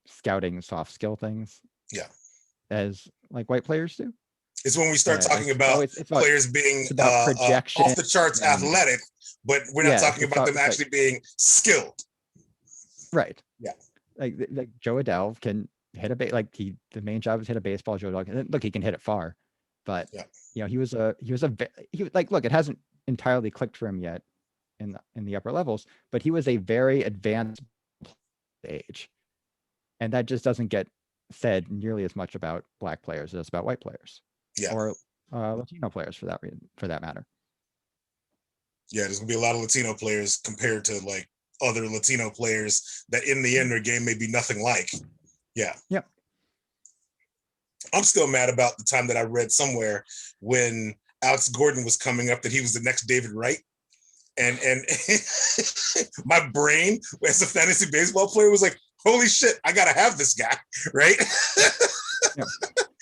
Speaker 3: scouting soft skill things.
Speaker 1: Yeah.
Speaker 3: As like white players do.
Speaker 1: It's when we start talking about players being
Speaker 3: projection,
Speaker 1: off the charts athletic, but we're not talking about them actually being skilled.
Speaker 3: Right.
Speaker 1: Yeah.
Speaker 3: Like Joe Adele can hit the main job is hit a baseball. Joe Adele, look, he can hit it far, but he was look, it hasn't entirely clicked for him yet in the upper levels, but he was a very advanced age, and that just doesn't get said nearly as much about black players as about white players.
Speaker 1: Yeah.
Speaker 3: Or Latino players for that matter.
Speaker 1: Yeah, there's gonna be a lot of Latino players compared to like other Latino players that in the end their game may be nothing like. Yeah.
Speaker 3: Yep.
Speaker 1: I'm still mad about the time that I read somewhere when Alex Gordon was coming up that he was the next David Wright. And my brain as a fantasy baseball player was like, holy shit, I gotta have this guy, right?
Speaker 3: Yep.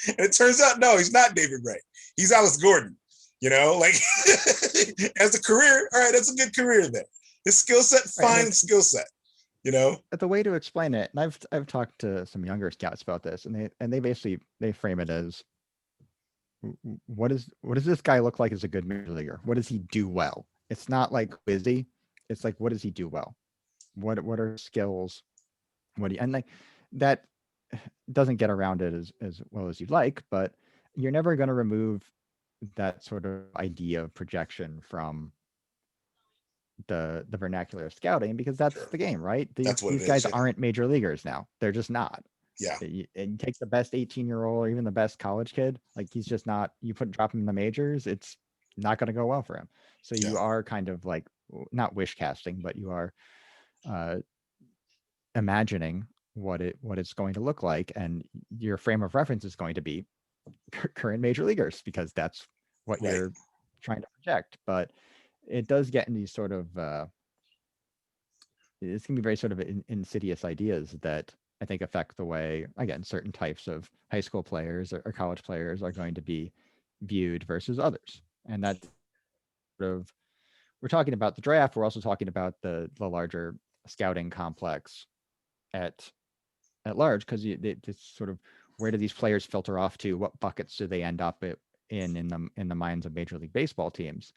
Speaker 1: And it turns out, no, he's not David Wright. He's Alex Gordon, like as a career, all right, that's a good career there. His skill set, fine skill set,
Speaker 3: The way to explain it, and I've talked to some younger scouts about this, and they basically frame it as, what does this guy look like as a good major leaguer? What does he do well? It's not like is he? It's like, what does he do well? What are skills? And like that doesn't get around it as well as you'd like, but you're never going to remove that sort of idea of projection from the vernacular of scouting, because that's the game, right? These guys aren't major leaguers now. They're just not.
Speaker 1: Yeah.
Speaker 3: And you take the best 18-year-old or even the best college kid, like, he's just not, drop him in the majors, it's not going to go well for him. So you are kind of like not wish casting, but you are imagining what it's going to look like, and your frame of reference is going to be current major leaguers, because that's what you're trying to project. But it does get in these sort of it's going to be very sort of insidious ideas that I think affect the way, again, certain types of high school players or college players are going to be viewed versus others. And that sort of, we're talking about the draft, we're also talking about the larger scouting complex at large, because it's sort of, where do these players filter off to? What buckets do they end up in the minds of Major League Baseball teams?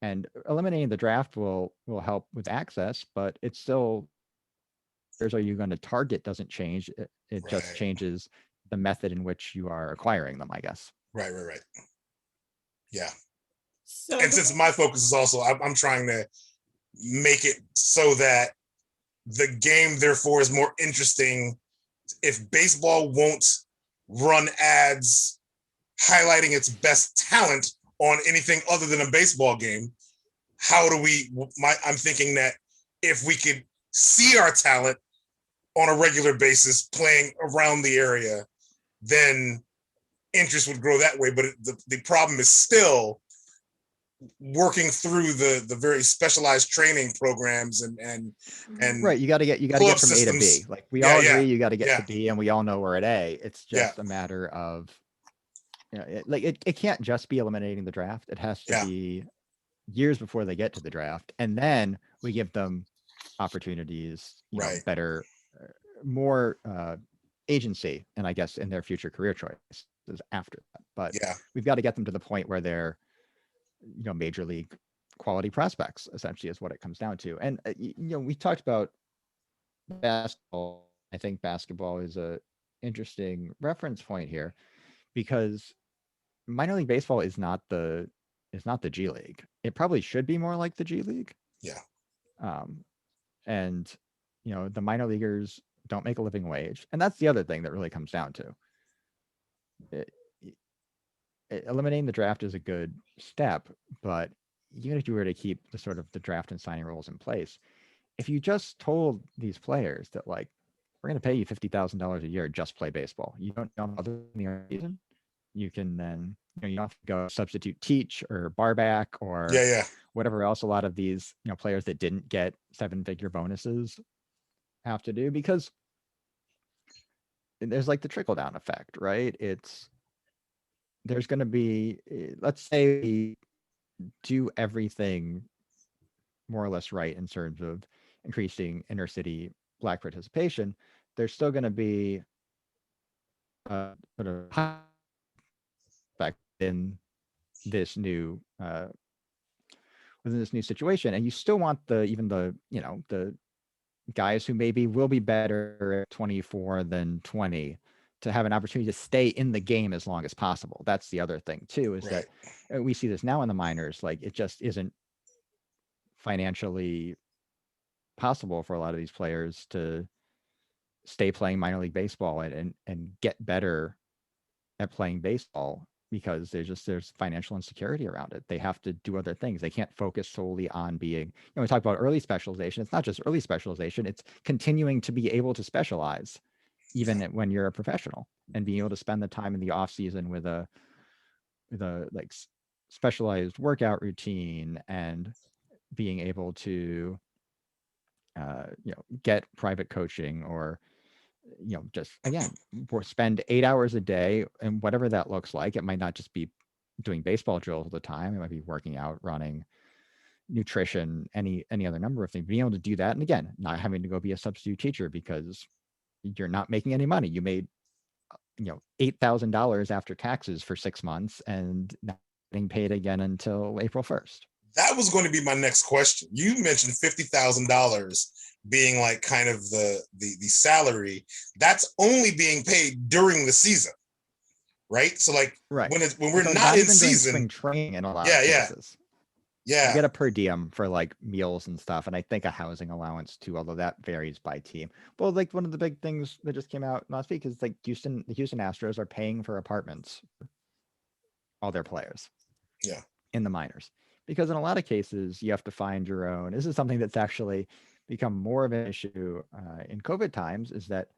Speaker 3: And eliminating the draft will help with access, but it's still, where's are you going to target doesn't change. It just changes the method in which you are acquiring them, I guess.
Speaker 1: Right. Yeah. So, and since my focus is also, I'm trying to make it so that the game, therefore, is more interesting. If baseball won't run ads highlighting its best talent on anything other than a baseball game, how do we, I'm thinking that if we could see our talent on a regular basis playing around the area, then interest would grow that way. But the problem is still working through the very specialized training programs and
Speaker 3: right. You got to get from A to B. Like we all agree, you got to get to B, and we all know we're at A. It's just a matter of, it can't just be eliminating the draft. It has to be years before they get to the draft, and then we give them opportunities, better, more agency, and I guess in their future career choices after that. But we've got to get them to the point where they're, major league quality prospects, essentially, is what it comes down to. And we talked about basketball. I think basketball is a interesting reference point here, because minor league baseball is not the G League. It probably should be more like the G League.
Speaker 1: Yeah.
Speaker 3: And the minor leaguers don't make a living wage, and that's the other thing that really comes down to it. Eliminating the draft is a good step, but even if you were to keep the sort of the draft and signing rules in place, if you just told these players that, like, we're going to pay you $50,000 a year, just play baseball, you don't know other than the season, you can then, you don't have to go substitute teach or bar back or whatever else a lot of these, players that didn't get 7-figure bonuses have to do, because there's like the trickle down effect, right? There's going to be, let's say we do everything more or less right in terms of increasing inner city Black participation, there's still going to be sort of effect in this new within this new situation, and you still want the guys who maybe will be better at 24 than 20 to have an opportunity to stay in the game as long as possible. That's the other thing too, is that we see this now in the minors, like it just isn't financially possible for a lot of these players to stay playing minor league baseball and get better at playing baseball, because there's financial insecurity around it. They have to do other things. They can't focus solely on being, we talk about early specialization. It's not just early specialization, it's continuing to be able to specialize even when you're a professional, and being able to spend the time in the off season with a like specialized workout routine, and being able to get private coaching, or just, again, spend 8 hours a day, and whatever that looks like. It might not just be doing baseball drills all the time. It might be working out, running, nutrition, any other number of things. Being able to do that, and again, not having to go be a substitute teacher because you're not making any money. You made $8,000 after taxes for 6 months, and not getting paid again until April 1st.
Speaker 1: That was going to be my next question. You mentioned $50,000 being like kind of the salary. That's only being paid during the season, right? So like when we're not in season,
Speaker 3: spring training in a lot of cases.
Speaker 1: Yeah.
Speaker 3: You get a per diem for like meals and stuff, and I think a housing allowance too, although that varies by team. Well, like one of the big things that just came out last week is like the Houston Astros are paying for apartments for all their players.
Speaker 1: Yeah.
Speaker 3: In the minors, because in a lot of cases you have to find your own. This is something that's actually become more of an issue in COVID times, is that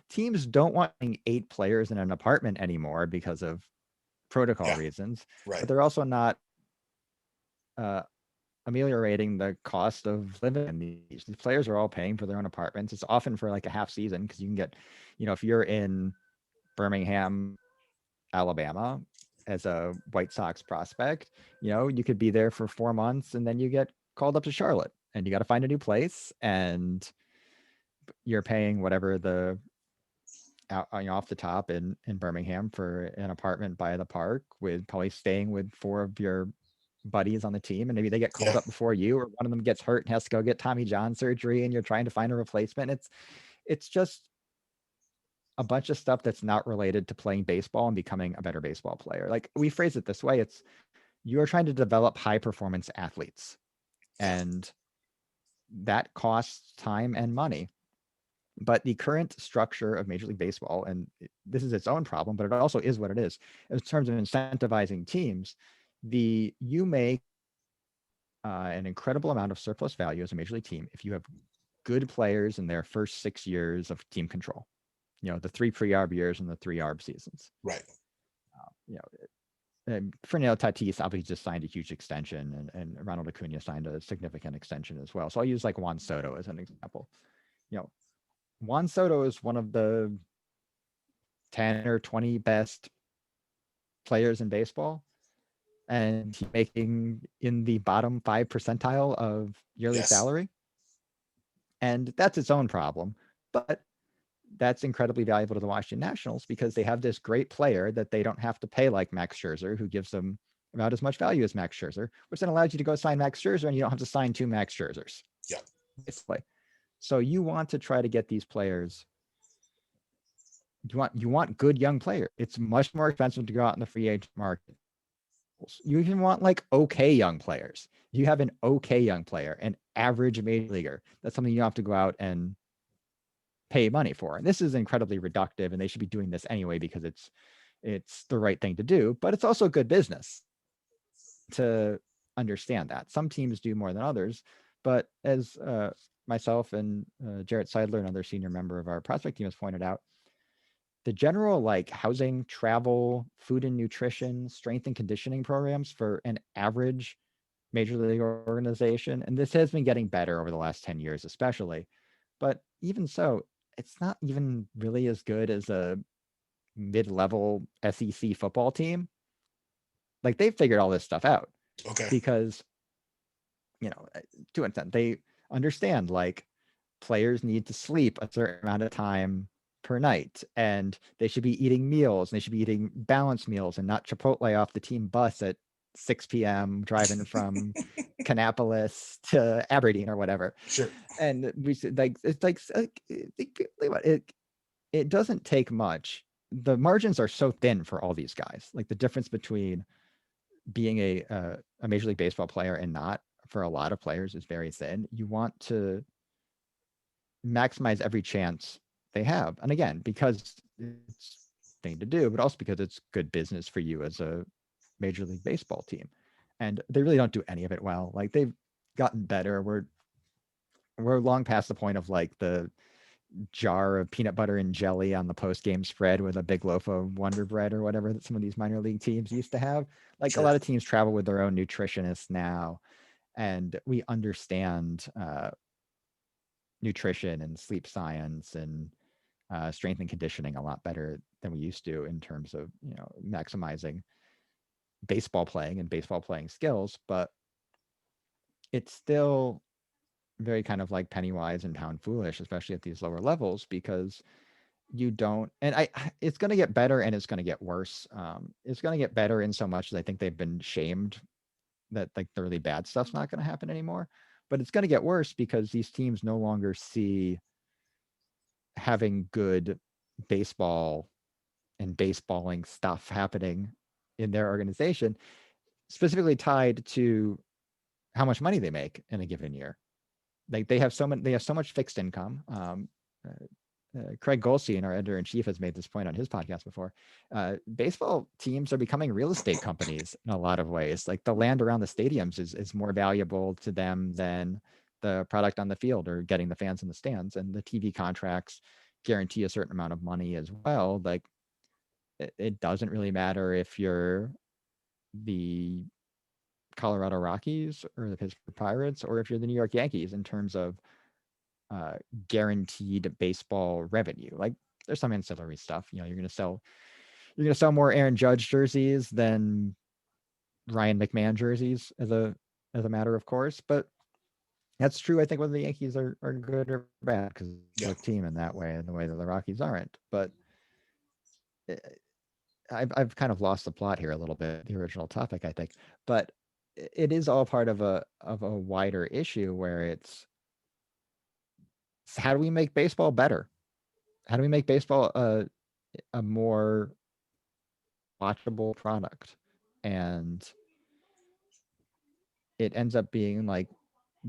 Speaker 3: teams don't want 8 players in an apartment anymore because of protocol reasons, but they're also not ameliorating the cost of living in these. These players are all paying for their own apartments. It's often for like a half season, because you can get, if you're in Birmingham, Alabama, as a White Sox prospect, you could be there for 4 months and then you get called up to Charlotte and you got to find a new place, and you're paying whatever the off the top in Birmingham for an apartment by the park, with probably staying with 4 of your buddies on the team, and maybe they get called up before you, or one of them gets hurt and has to go get Tommy John surgery, and you're trying to find a replacement. It's just a bunch of stuff that's not related to playing baseball and becoming a better baseball player. Like, we phrase it this way: it's, you are trying to develop high performance athletes, and that costs time and money. But the current structure of Major League Baseball, and this is its own problem, but it also is what it is, in terms of incentivizing teams, you make an incredible amount of surplus value as a Major League team if you have good players in their first 6 years of team control. The 3 pre-arb years and the 3 arb seasons.
Speaker 1: Right.
Speaker 3: Fernando Tatis obviously just signed a huge extension, and Ronald Acuna signed a significant extension as well. So I'll use like Juan Soto as an example. Juan Soto is one of the 10 or 20 best players in baseball, and he's making in the bottom 5 percentile of yearly salary. And that's its own problem. But that's incredibly valuable to the Washington Nationals, because they have this great player that they don't have to pay, like Max Scherzer, who gives them about as much value as Max Scherzer, which then allows you to go sign Max Scherzer, and you don't have to sign 2 Max Scherzers.
Speaker 1: Yeah.
Speaker 3: Basically. So you want to try to get these players. You want good young players. It's much more expensive to go out in the free agent market. You even want like okay young players. You have an okay young player, an average major leaguer. That's something you have to go out and pay money for. And this is incredibly reductive, and they should be doing this anyway because it's the right thing to do. But it's also good business to understand that. Some teams do more than others, but as myself and Jarrett Seidler, another senior member of our prospect team, has pointed out, the general like housing, travel, food and nutrition, strength and conditioning programs for an average major league organization, and this has been getting better over the last 10 years especially, but even so, it's not even really as good as a mid-level SEC football team. Like, they've figured all this stuff out.
Speaker 1: Okay.
Speaker 3: Because, to an extent, they understand like players need to sleep a certain amount of time per night, and they should be eating meals, and they should be eating balanced meals and not Chipotle off the team bus at 6 p.m. driving from Kannapolis to Aberdeen or whatever.
Speaker 1: Sure.
Speaker 3: And we said, like, it's like it doesn't take much. The margins are so thin for all these guys. Like, the difference between being a Major League Baseball player and not, for a lot of players, is very thin. You want to maximize every chance they have. And again, because it's a thing to do, but also because it's good business for you as a Major League Baseball team. And they really don't do any of it well. Like, they've gotten better. We're long past the point of like the jar of peanut butter and jelly on the post-game spread with a big loaf of Wonder Bread or whatever that some of these minor league teams used to have. Like, sure. A lot of teams travel with their own nutritionists now, and we understand nutrition and sleep science and strength and conditioning a lot better than we used to, in terms of maximizing baseball playing and baseball playing skills. But it's still very kind of like penny wise and pound foolish, especially at these lower levels, because you don't, and it's going to get better and it's going to get worse. It's going to get better in so much as I think they've been shamed that like the really bad stuff's not going to happen anymore, but it's going to get worse because these teams no longer see having good baseball and baseballing stuff happening in their organization, specifically tied to how much money they make in a given year. Like, they have so much fixed income. Craig Goldstein, our editor-in-chief, has made this point on his podcast before. Baseball teams are becoming real estate companies in a lot of ways. Like the land around the stadiums is more valuable to them than the product on the field or getting the fans in the stands. And the TV contracts guarantee a certain amount of money as well. Like it doesn't really matter if you're the Colorado Rockies or the Pittsburgh Pirates or if you're the New York Yankees in terms of guaranteed baseball revenue. Like there's some ancillary stuff. You know, you're gonna sell more Aaron Judge jerseys than Ryan McMahon jerseys as a matter of course. But that's true, I think, whether the Yankees are good or bad, because it's a team in that way, in the way that the Rockies aren't. But I've kind of lost the plot here a little bit, the original topic, I think. But it is all part of a wider issue where it's how do we make baseball better? How do we make baseball a more watchable product? And it ends up being like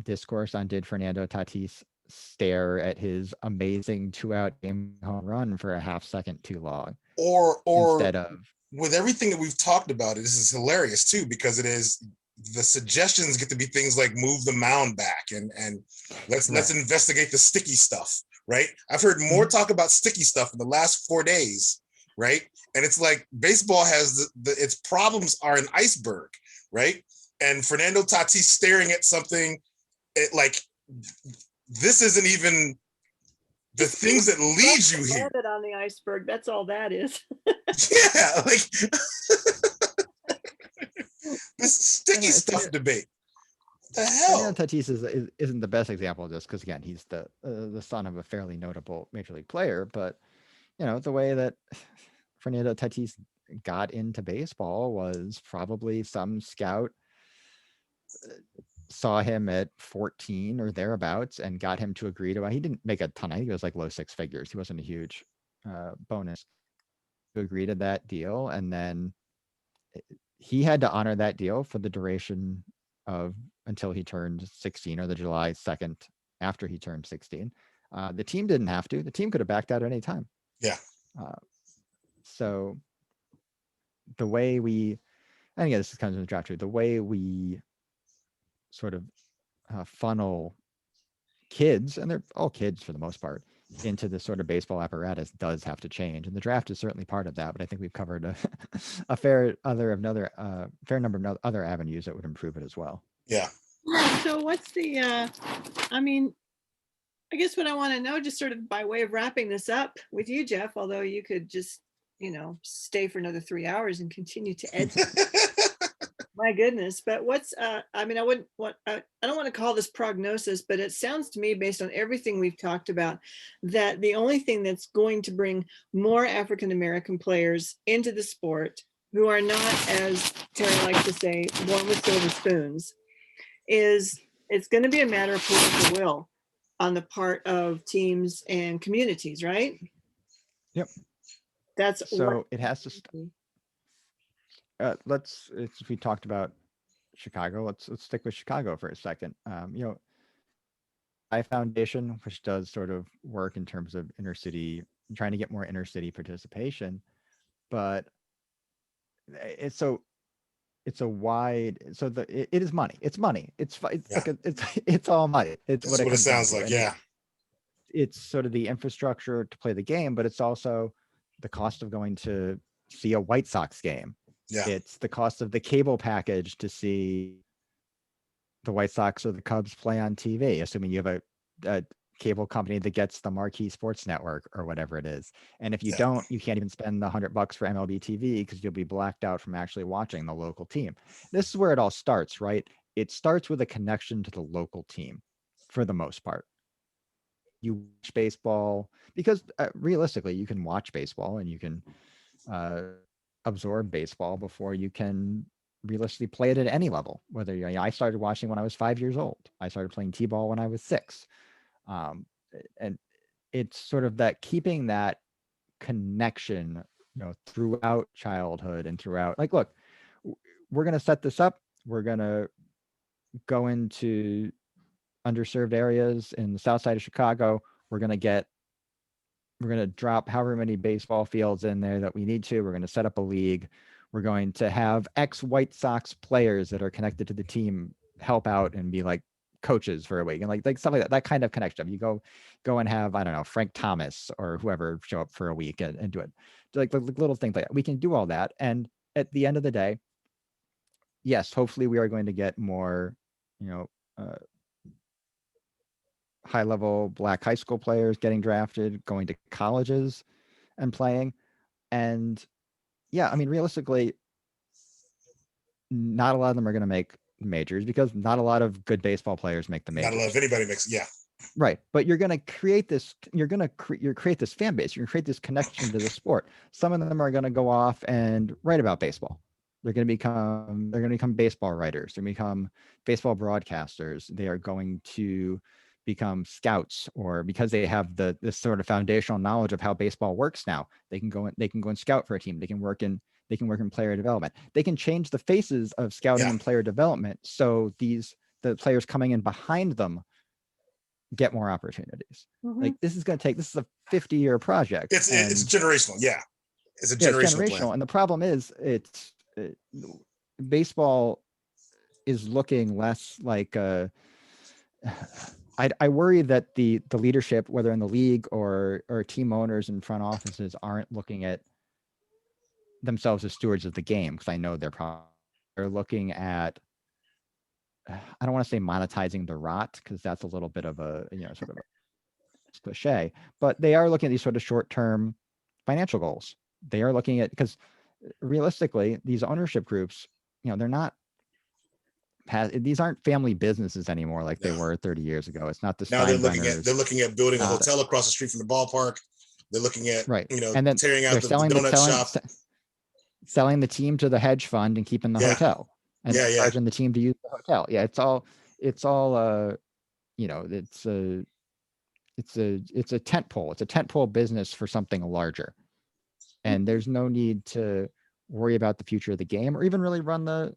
Speaker 3: discourse on did Fernando Tatis stare at his amazing 2-out game home run for a half second too long,
Speaker 1: or
Speaker 3: instead of
Speaker 1: with everything that we've talked about. This is hilarious too, because it is the suggestions get to be things like move the mound back and let's investigate the sticky stuff, right? I've heard more talk about sticky stuff in the last 4 days, right? And it's like baseball has its problems are an iceberg, right? And Fernando Tatis staring at something, like this isn't even the things that lead you here.
Speaker 2: On the iceberg, that's all that is.
Speaker 1: Yeah, like this sticky stuff debate. The hell?
Speaker 3: Fernando Tatis isn't the best example of this because again, he's the son of a fairly notable major league player. But you know, the way that Fernando Tatis got into baseball was probably some scout saw him at 14 or thereabouts and got him to agree to. He didn't make a ton. I think it was like low six figures. He wasn't a huge bonus to agree to that deal, and then he had to honor that deal for the duration of until he turned 16 or the July 2nd after he turned 16. The team didn't have to. The team could have backed out at any time.
Speaker 1: Yeah.
Speaker 3: So the way we, and again, this comes in the draft too, the way we sort of funnel kids, and they're all kids for the most part, into this sort of baseball apparatus does have to change, and the draft is certainly part of that. But I think we've covered a fair number of other avenues that would improve it as well.
Speaker 1: Yeah.
Speaker 2: So what's the? I mean, I guess what I want to know, just sort of by way of wrapping this up with you, Jeff, although you could just stay for another 3 hours and continue to edit. My goodness. But what's, I mean, I don't want to call this prognosis, but it sounds to me, based on everything we've talked about, that the only thing that's going to bring more African-American players into the sport who are not, as Terry likes to say, born with silver spoons, is it's going to be a matter of political will on the part of teams and communities, right?
Speaker 3: Yep.
Speaker 2: That's
Speaker 3: so it has to if we talked about Chicago, let's stick with Chicago for a second. Foundation, which does sort of work in terms of trying to get more inner city participation, but it is money. It's money. It's all money. It's what it sounds like.
Speaker 1: Yeah.
Speaker 3: It's sort of the infrastructure to play the game, but it's also the cost of going to see a White Sox game.
Speaker 1: Yeah.
Speaker 3: It's the cost of the cable package to see the White Sox or the Cubs play on TV, assuming you have a cable company that gets the Marquee Sports Network or whatever it is. And if you don't, you can't even spend the $100 for MLB TV because you'll be blacked out from actually watching the local team. This is where it all starts, right? It starts with a connection to the local team for the most part. You watch baseball because realistically, you can watch baseball and you can absorb baseball before you can realistically play it at any level. Whether I started watching when I was 5 years old. I started playing t-ball when I was 6. And it's sort of that keeping that connection, throughout childhood and throughout. Like, look, we're going to set this up. We're going to go into underserved areas in the south side of Chicago. We're going to get we're going to drop however many baseball fields in there that we need to. We're going to set up a league. We're going to have X White Sox players that are connected to the team help out and be like coaches for a week, and like stuff like that kind of connection. You go and have, I don't know, Frank Thomas or whoever show up for a week and do it. Like little things like that. We can do all that. And at the end of the day, yes, hopefully we are going to get more, high level Black high school players getting drafted, going to colleges and playing. And yeah, I mean, realistically, not a lot of them are going to make majors because not a lot of good baseball players make the majors.
Speaker 1: Not a lot of anybody makes, yeah.
Speaker 3: Right. But you're going to create this, create this fan base. You're going to create this connection to the sport. Some of them are going to go off and write about baseball. They're going to become baseball writers. They're going to become baseball broadcasters. They are going to become scouts, or because they have this sort of foundational knowledge of how baseball works now, they can go and scout for a team. They can work in player development. They can change the faces of scouting and player development. So the players coming in behind them get more opportunities. Mm-hmm. Like this is a 50-year project.
Speaker 1: It's generational. Yeah. It's a generational plan.
Speaker 3: And the problem is baseball is looking less like I worry that the leadership, whether in the league or team owners and front offices, aren't looking at themselves as stewards of the game, because I know they're looking at, I don't want to say monetizing the rot, because that's a little bit of a sort of a cliche, but they are looking at these sort of short-term financial goals. They are looking at, because realistically, these ownership groups, they're not, these aren't family businesses anymore like they were 30 years ago. It's not the
Speaker 1: now they're looking at building a hotel across the street from the ballpark. They're looking at and then tearing out the donut shop,
Speaker 3: selling the team to the hedge fund and keeping the hotel, and charging the team to use the hotel. Yeah, it's all it's a tent pole. It's a tent pole business for something larger, and there's no need to worry about the future of the game or even really run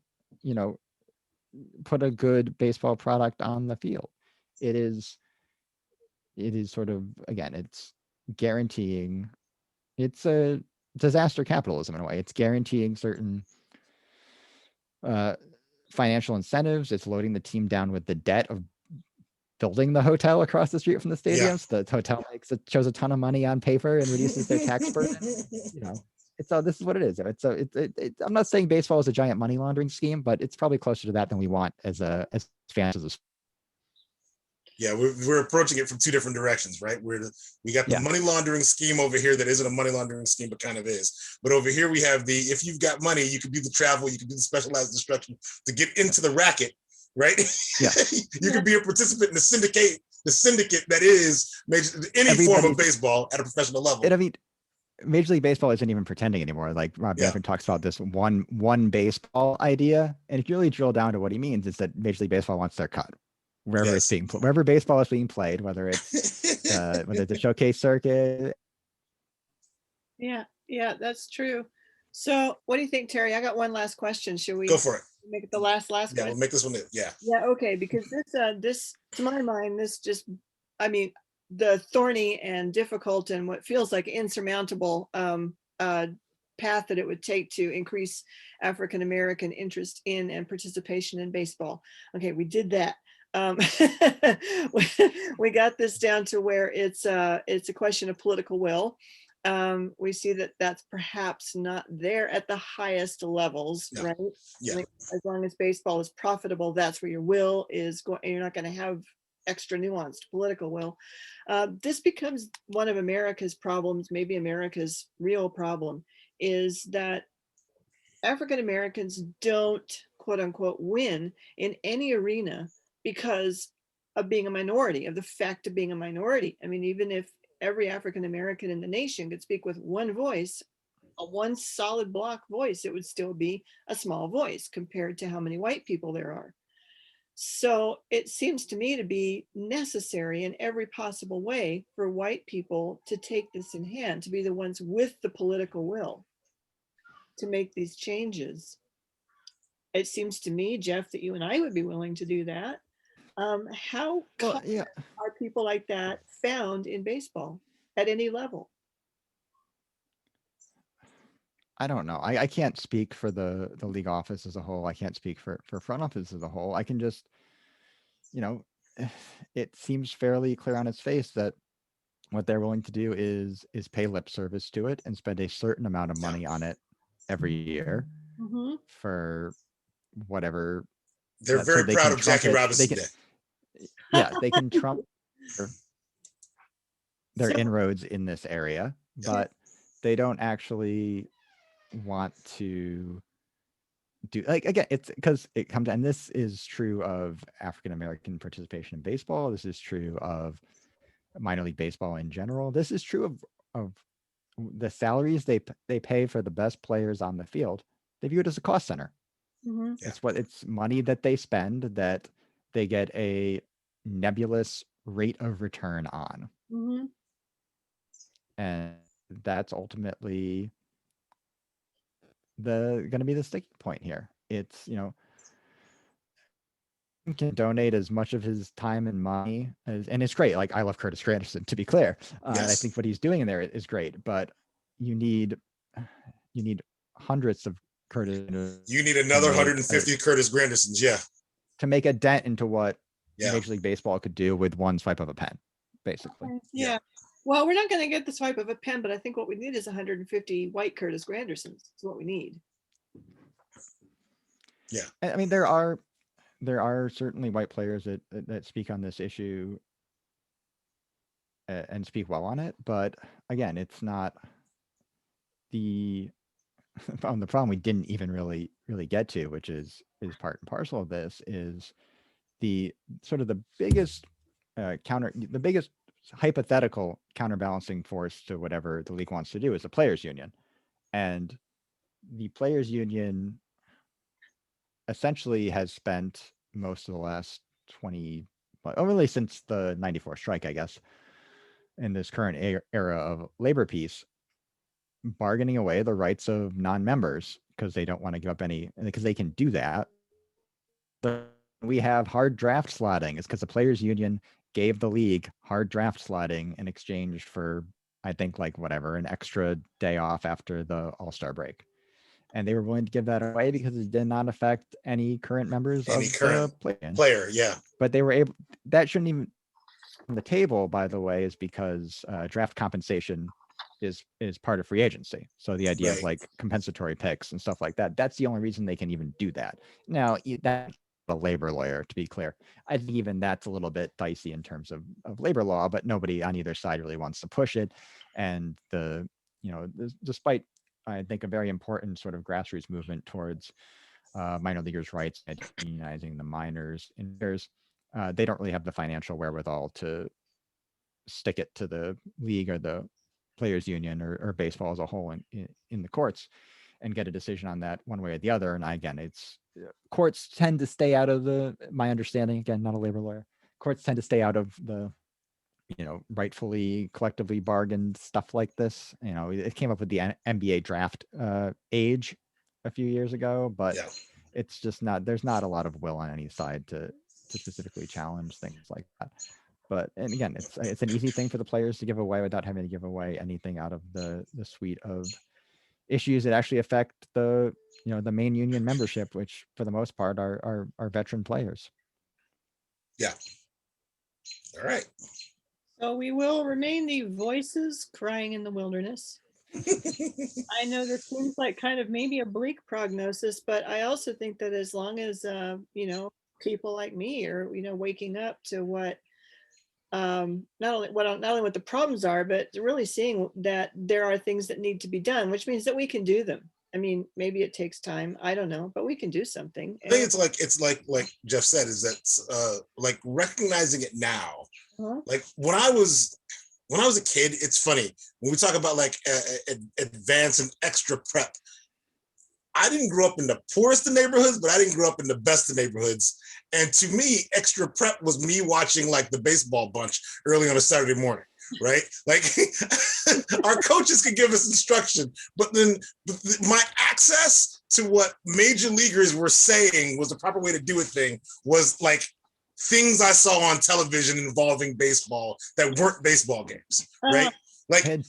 Speaker 3: put a good baseball product on the field. It is sort of, again, it's guaranteeing, it's a disaster capitalism in a way. It's guaranteeing certain financial incentives. It's loading the team down with the debt of building the hotel across the street from the stadiums. The hotel shows a ton of money on paper and reduces their tax burden. It's all, this is what it is. I'm not saying baseball is a giant money laundering scheme, but it's probably closer to that than we want as fans of this.
Speaker 1: Yeah, we're approaching it from two different directions, right? We got the money laundering scheme over here that isn't a money laundering scheme, but kind of is. But over here we have if you've got money, you can do the travel, you can do the specialized instruction to get into the racket, right? Yeah. You can be a participant in the syndicate that is any form of baseball at a professional level.
Speaker 3: Major League Baseball isn't even pretending anymore. Like Rob Manfred talks about this one baseball idea, and if you really drill down to what he means, is that Major League Baseball wants their cut wherever baseball is being played, whether it's a showcase circuit.
Speaker 2: Yeah, that's true. So, what do you think, Terry? I got one last question. Should we
Speaker 1: go for it?
Speaker 2: Make it the last question.
Speaker 1: Yeah, we'll make this one. Yeah.
Speaker 2: Yeah. Okay. Because this, to my mind, the thorny and difficult and what feels like insurmountable path that it would take to increase African-American interest in and participation in baseball. Okay, we did that. We got this down to where it's a question of political will. We see that that's perhaps not there at the highest levels, right?
Speaker 1: Yeah.
Speaker 2: I mean, as long as baseball is profitable, that's where your will is going. You're not going to have extra nuanced political will. This becomes one of America's problems, maybe America's real problem, is that African Americans don't, quote unquote, win in any arena because of being a minority, of the fact of being a minority. I mean, even if every African American in the nation could speak with one voice, one solid block voice, it would still be a small voice compared to how many white people there are. So it seems to me to be necessary in every possible way for white people to take this in hand, to be the ones with the political will to make these changes. It seems to me, Jeff, that you and I would be willing to do that. How are people like that found in baseball? at any level?
Speaker 3: I don't know. I can't speak for the league office as a whole. I can't speak for front office as a whole. I can just, it seems fairly clear on its face that what they're willing to do is pay lip service to it and spend a certain amount of money on it every year for whatever.
Speaker 1: They're very proud of Jackie Robinson Day.
Speaker 3: Yeah, they can trump their inroads in this area, but they don't actually want to do, like, again, it's because it comes, and this is true of African American participation in baseball. This is true of minor league baseball in general. This is true of the salaries they pay for the best players on the field. They view it as a cost center. It's money that they spend that they get a nebulous rate of return on. And that's ultimately going to be the sticking point here. It's, you can donate as much of his time and money and it's great. Like, I love Curtis Granderson, to be clear. And I think what he's doing in there is great, but you need hundreds of Curtis.
Speaker 1: You need another 150 Curtis Grandersons,
Speaker 3: to make a dent into what Major League Baseball could do with one swipe of a pen, basically.
Speaker 2: Well, we're not going to get the swipe of a pen, but I think what we need is 150 white Curtis Grandersons. That's what we need.
Speaker 1: Yeah.
Speaker 3: I mean, there are certainly white players that speak on this issue and speak well on it, but again, it's not the problem we didn't even really get to, which is part and parcel of this, is the sort of the biggest hypothetical counterbalancing force to whatever the league wants to do is the players union. And the players union essentially has spent most of the last really since the 94 strike, I guess, in this current era of labor peace, bargaining away the rights of non-members because they don't want to give up because they can do that. We have hard draft slotting. It's because the players union gave the league hard draft slotting in exchange for, I think, an extra day off after the All-Star break. And they were willing to give that away because it did not affect any current members of the
Speaker 1: player. Yeah.
Speaker 3: But they were able, that shouldn't even on the table, by the way, is because draft compensation is part of free agency. So the idea of compensatory picks and stuff like that, that's the only reason they can even do that. Now, that's a labor lawyer, to be clear. I think even that's a little bit dicey in terms of labor law, but nobody on either side really wants to push it. And despite, I think, a very important sort of grassroots movement towards minor leaguers' rights and unionizing the minors, they don't really have the financial wherewithal to stick it to the league or the players union or baseball as a whole in the courts and get a decision on that one way or the other. And again, it's courts tend to stay out of my understanding, again, not a labor lawyer, courts tend to stay out of the rightfully collectively bargained stuff like this. It came up with the NBA draft age a few years ago, but it's just there's not a lot of will on any side to specifically challenge things like that. But, and again, it's an easy thing for the players to give away without having to give away anything out of the suite of issues that actually affect the main union membership, which for the most part are veteran players.
Speaker 1: Yeah. All right.
Speaker 2: So we will remain the voices crying in the wilderness. I know this seems like kind of maybe a bleak prognosis, but I also think that as long as people like me are waking up to what not only what the problems are, but really seeing that there are things that need to be done, which means that we can do them. I mean, maybe it takes time, I don't know, but we can do something.
Speaker 1: I think it's like Jeff said, is that recognizing it now. Like when I was a kid, it's funny when we talk about advanced and extra prep. I didn't grow up in the poorest of neighborhoods, but I didn't grow up in the best of neighborhoods. And to me, extra prep was me watching the baseball bunch early on a Saturday morning, right? Our coaches could give us instruction, but then my access to what major leaguers were saying was the proper way to do a thing was things I saw on television involving baseball that weren't baseball games, right? Like
Speaker 3: I had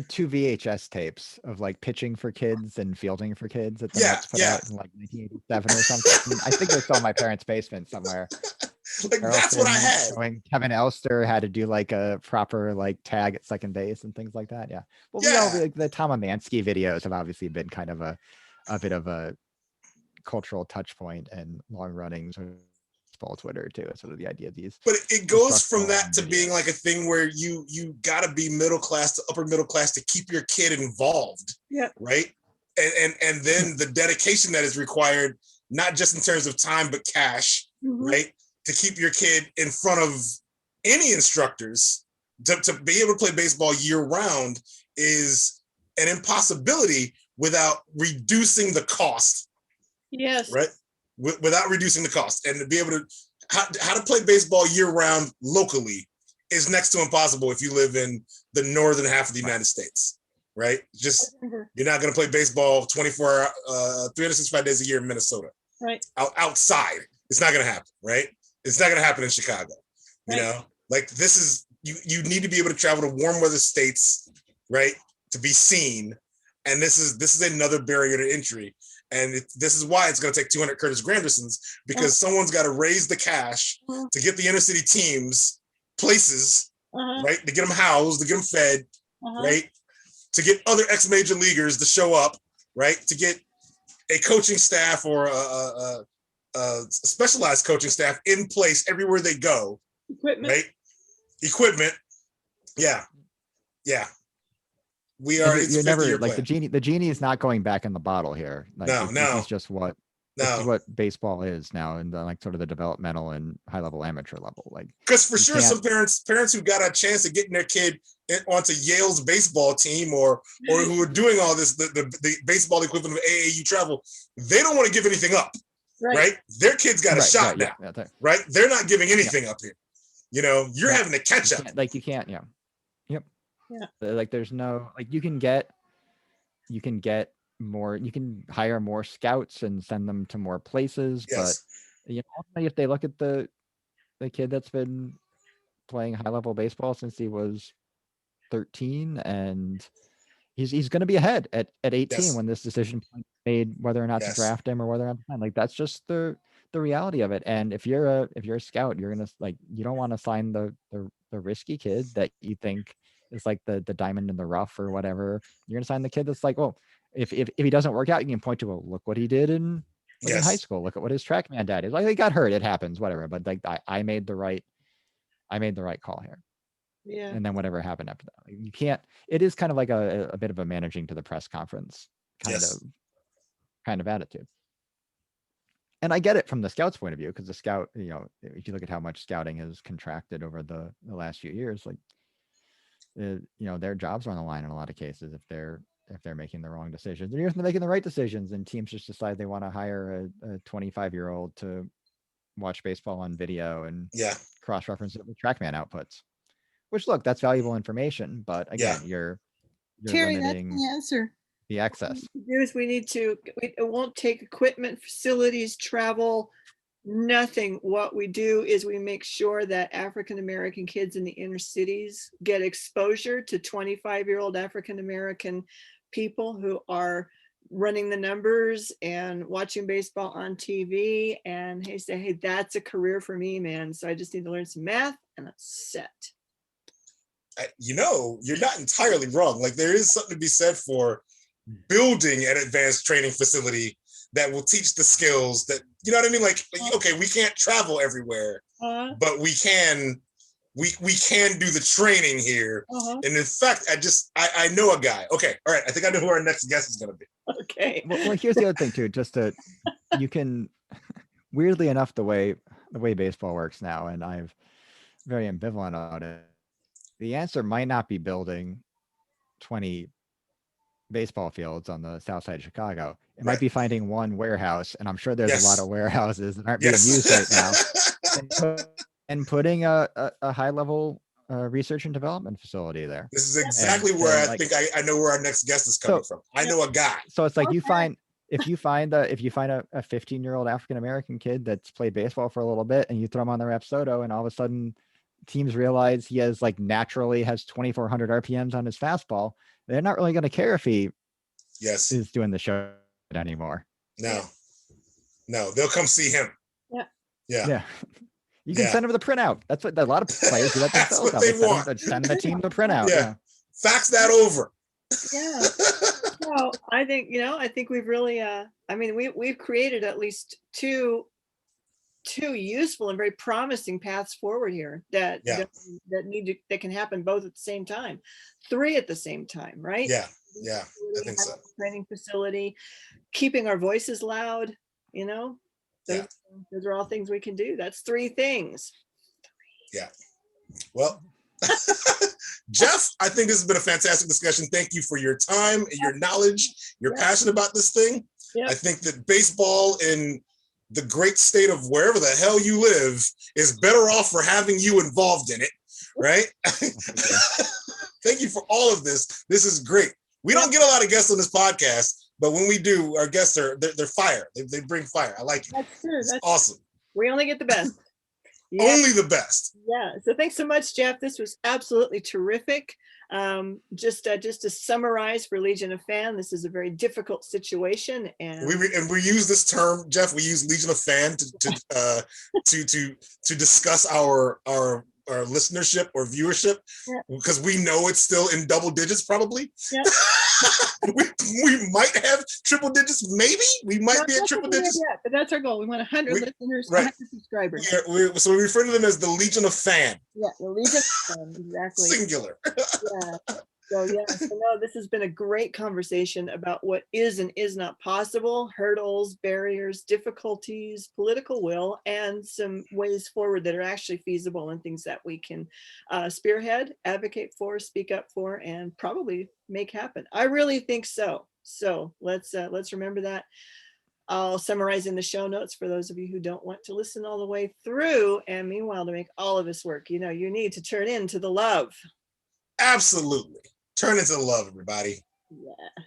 Speaker 3: two VHS tapes of like pitching for kids and fielding for kids that the
Speaker 1: yeah,
Speaker 3: Mets put
Speaker 1: yeah.
Speaker 3: out in like 1987 or something. I think they're still in my parents' basement somewhere.
Speaker 1: Like that's what I had.
Speaker 3: Showing Kevin Elster how to do like a proper like tag at second base and things like that. Yeah. Well, we all
Speaker 1: Yeah.
Speaker 3: like the Tom Amansky videos have obviously been kind of a bit of a cultural touch point and long running sort of baseball Twitter too. Sort of the idea of these.
Speaker 1: But it goes from that to
Speaker 3: videos.
Speaker 1: being like a thing where you gotta be middle class to upper middle class to keep your kid involved.
Speaker 2: Yeah.
Speaker 1: Right. And then the dedication that is required, not just in terms of time, but cash, right? To keep your kid in front of any instructors to be able to play baseball year round is an impossibility without reducing the cost.
Speaker 2: Yes.
Speaker 1: Right. Without reducing the cost, and to be able to how to play baseball year round locally is next to impossible if you live in the northern half of the United States. Right. Just you're not going to play baseball 365 days a year in Minnesota.
Speaker 2: Right.
Speaker 1: Outside. It's not going to happen. Right. It's not going to happen in Chicago. You know, like this is you need to be able to travel to warm weather states, right, to be seen. And this is another barrier to entry. And this is why it's going to take 200 Curtis Grandersons, because someone's got to raise the cash to get the inner city teams places, right, to get them housed, to get them fed, right, to get other ex-major leaguers to show up, right, to get a coaching staff or a specialized coaching staff in place everywhere they go.
Speaker 2: Equipment.
Speaker 1: Right? Equipment. Yeah. Yeah. We are.
Speaker 3: You're never like plan. The genie is not going back in the bottle here. Like,
Speaker 1: no.
Speaker 3: This is just what. This is what baseball is now, in the like sort of the developmental and high level amateur level. Like,
Speaker 1: because for sure, some parents who got a chance of getting their kid onto Yale's baseball team or who are doing all this, the baseball equivalent of AAU travel, they don't want to give anything up. Right? Their kids got a shot now. Yeah, right? They're not giving anything up here. You know, you're having to catch up.
Speaker 3: Like you can't. Yeah. Yep. Yeah. Like there's no like you can get more. You can hire more scouts and send them to more places. Yes. But you know, ultimately, if they look at the kid that's been playing high level baseball since he was 13 and he's going to be ahead at 18 when this decision is made whether or not to draft him or whether or not to sign. Like that's just the reality of it. And if you're a scout, you're gonna like you don't want to sign the risky kid that you think is like the diamond in the rough or whatever. You're gonna sign the kid that's like, well, if he doesn't work out, you can point to, well, look what he did in high school. Look at what his track man dad is. Like, he got hurt, it happens, whatever. But like I made the right call here.
Speaker 2: Yeah.
Speaker 3: And then whatever happened after that. Like, you can't. It is kind of like a bit of a managing to the press conference kind of attitude. And I get it from the scout's point of view, because the scout, you know, if you look at how much scouting has contracted over the last few years, like, you know, their jobs are on the line in a lot of cases if they're making the wrong decisions. And even if they're making the right decisions and teams just decide they want to hire a 25-year-old to watch baseball on video and cross-reference it with TrackMan outputs. Which, look, that's valuable information, but again, you're
Speaker 2: Terry,
Speaker 3: limiting
Speaker 2: that's the answer.
Speaker 3: The access.
Speaker 2: It won't take equipment, facilities, travel, nothing. What we do is we make sure that African-American kids in the inner cities get exposure to 25-year-old African-American people who are running the numbers and watching baseball on TV, and they say, hey, that's a career for me, man. So I just need to learn some math and that's set.
Speaker 1: You know, you're not entirely wrong. Like, there is something to be said for building an advanced training facility that will teach the skills that, you know what I mean? Like okay, we can't travel everywhere, but we can do the training here. And in fact, I know a guy. Okay, all right. I think I know who our next guest is going to be.
Speaker 2: Okay.
Speaker 3: Well, here's the other thing too. You can, weirdly enough, the way baseball works now, and I'm very ambivalent about it. The answer might not be building 20 baseball fields on the south side of Chicago. It might be finding one warehouse, and I'm sure there's a lot of warehouses that aren't being used right now, and putting a high level research and development facility there.
Speaker 1: This is exactly where I think I know where our next guest is coming from. I know a guy.
Speaker 3: So it's like if you find a 15-year-old African-American kid that's played baseball for a little bit and you throw him on the Rapsodo, and all of a sudden teams realize he has naturally has 2,400 RPMs on his fastball, they're not really going to care if he is doing the show anymore.
Speaker 1: No, they'll come see him.
Speaker 2: Yeah.
Speaker 3: You can send them the printout. That's what a lot of players do.
Speaker 1: That's what they want.
Speaker 3: Send the team the printout.
Speaker 1: Yeah. Fax that over.
Speaker 2: Yeah. Well, I think we've really, we've created at least two useful and very promising paths forward here that can happen both at the same time, 3 at the same time, right?
Speaker 1: Yeah, I think so.
Speaker 2: Training facility, keeping our voices loud, those are all things we can do. That's 3 things.
Speaker 1: Yeah. Well, Jeff, I think this has been a fantastic discussion. Thank you for your time and your knowledge. You're passionate about this thing. I think that baseball in the great state of wherever the hell you live is better off for having you involved in it, right? Thank you for all of this. This is great. We don't get a lot of guests on this podcast, but when we do, our guests they're fire. They bring fire. I like it. That's true. That's awesome.
Speaker 2: We only get the best.
Speaker 1: Only the best.
Speaker 2: Yeah. So thanks so much, Jeff. This was absolutely terrific. Just to summarize for Legion of Fan, this is a very difficult situation, and
Speaker 1: we use this term, Jeff. We use Legion of Fan to discuss our listenership or viewership, because we know it's still in double digits probably. We might have triple digits, maybe we might be at triple digits,
Speaker 2: but that's our goal. We want 100 listeners, 100 subscribers.
Speaker 1: So we refer to them as the Legion of Fan.
Speaker 2: The Legion of Fan, exactly.
Speaker 1: Singular.
Speaker 2: So this has been a great conversation about what is and is not possible, hurdles, barriers, difficulties, political will, and some ways forward that are actually feasible and things that we can spearhead, advocate for, speak up for, and probably make happen. I really think so. So let's remember that. I'll summarize in the show notes for those of you who don't want to listen all the way through. And meanwhile, to make all of this work, you need to turn into the love.
Speaker 1: Absolutely. Turn into the love, everybody.
Speaker 2: Yeah.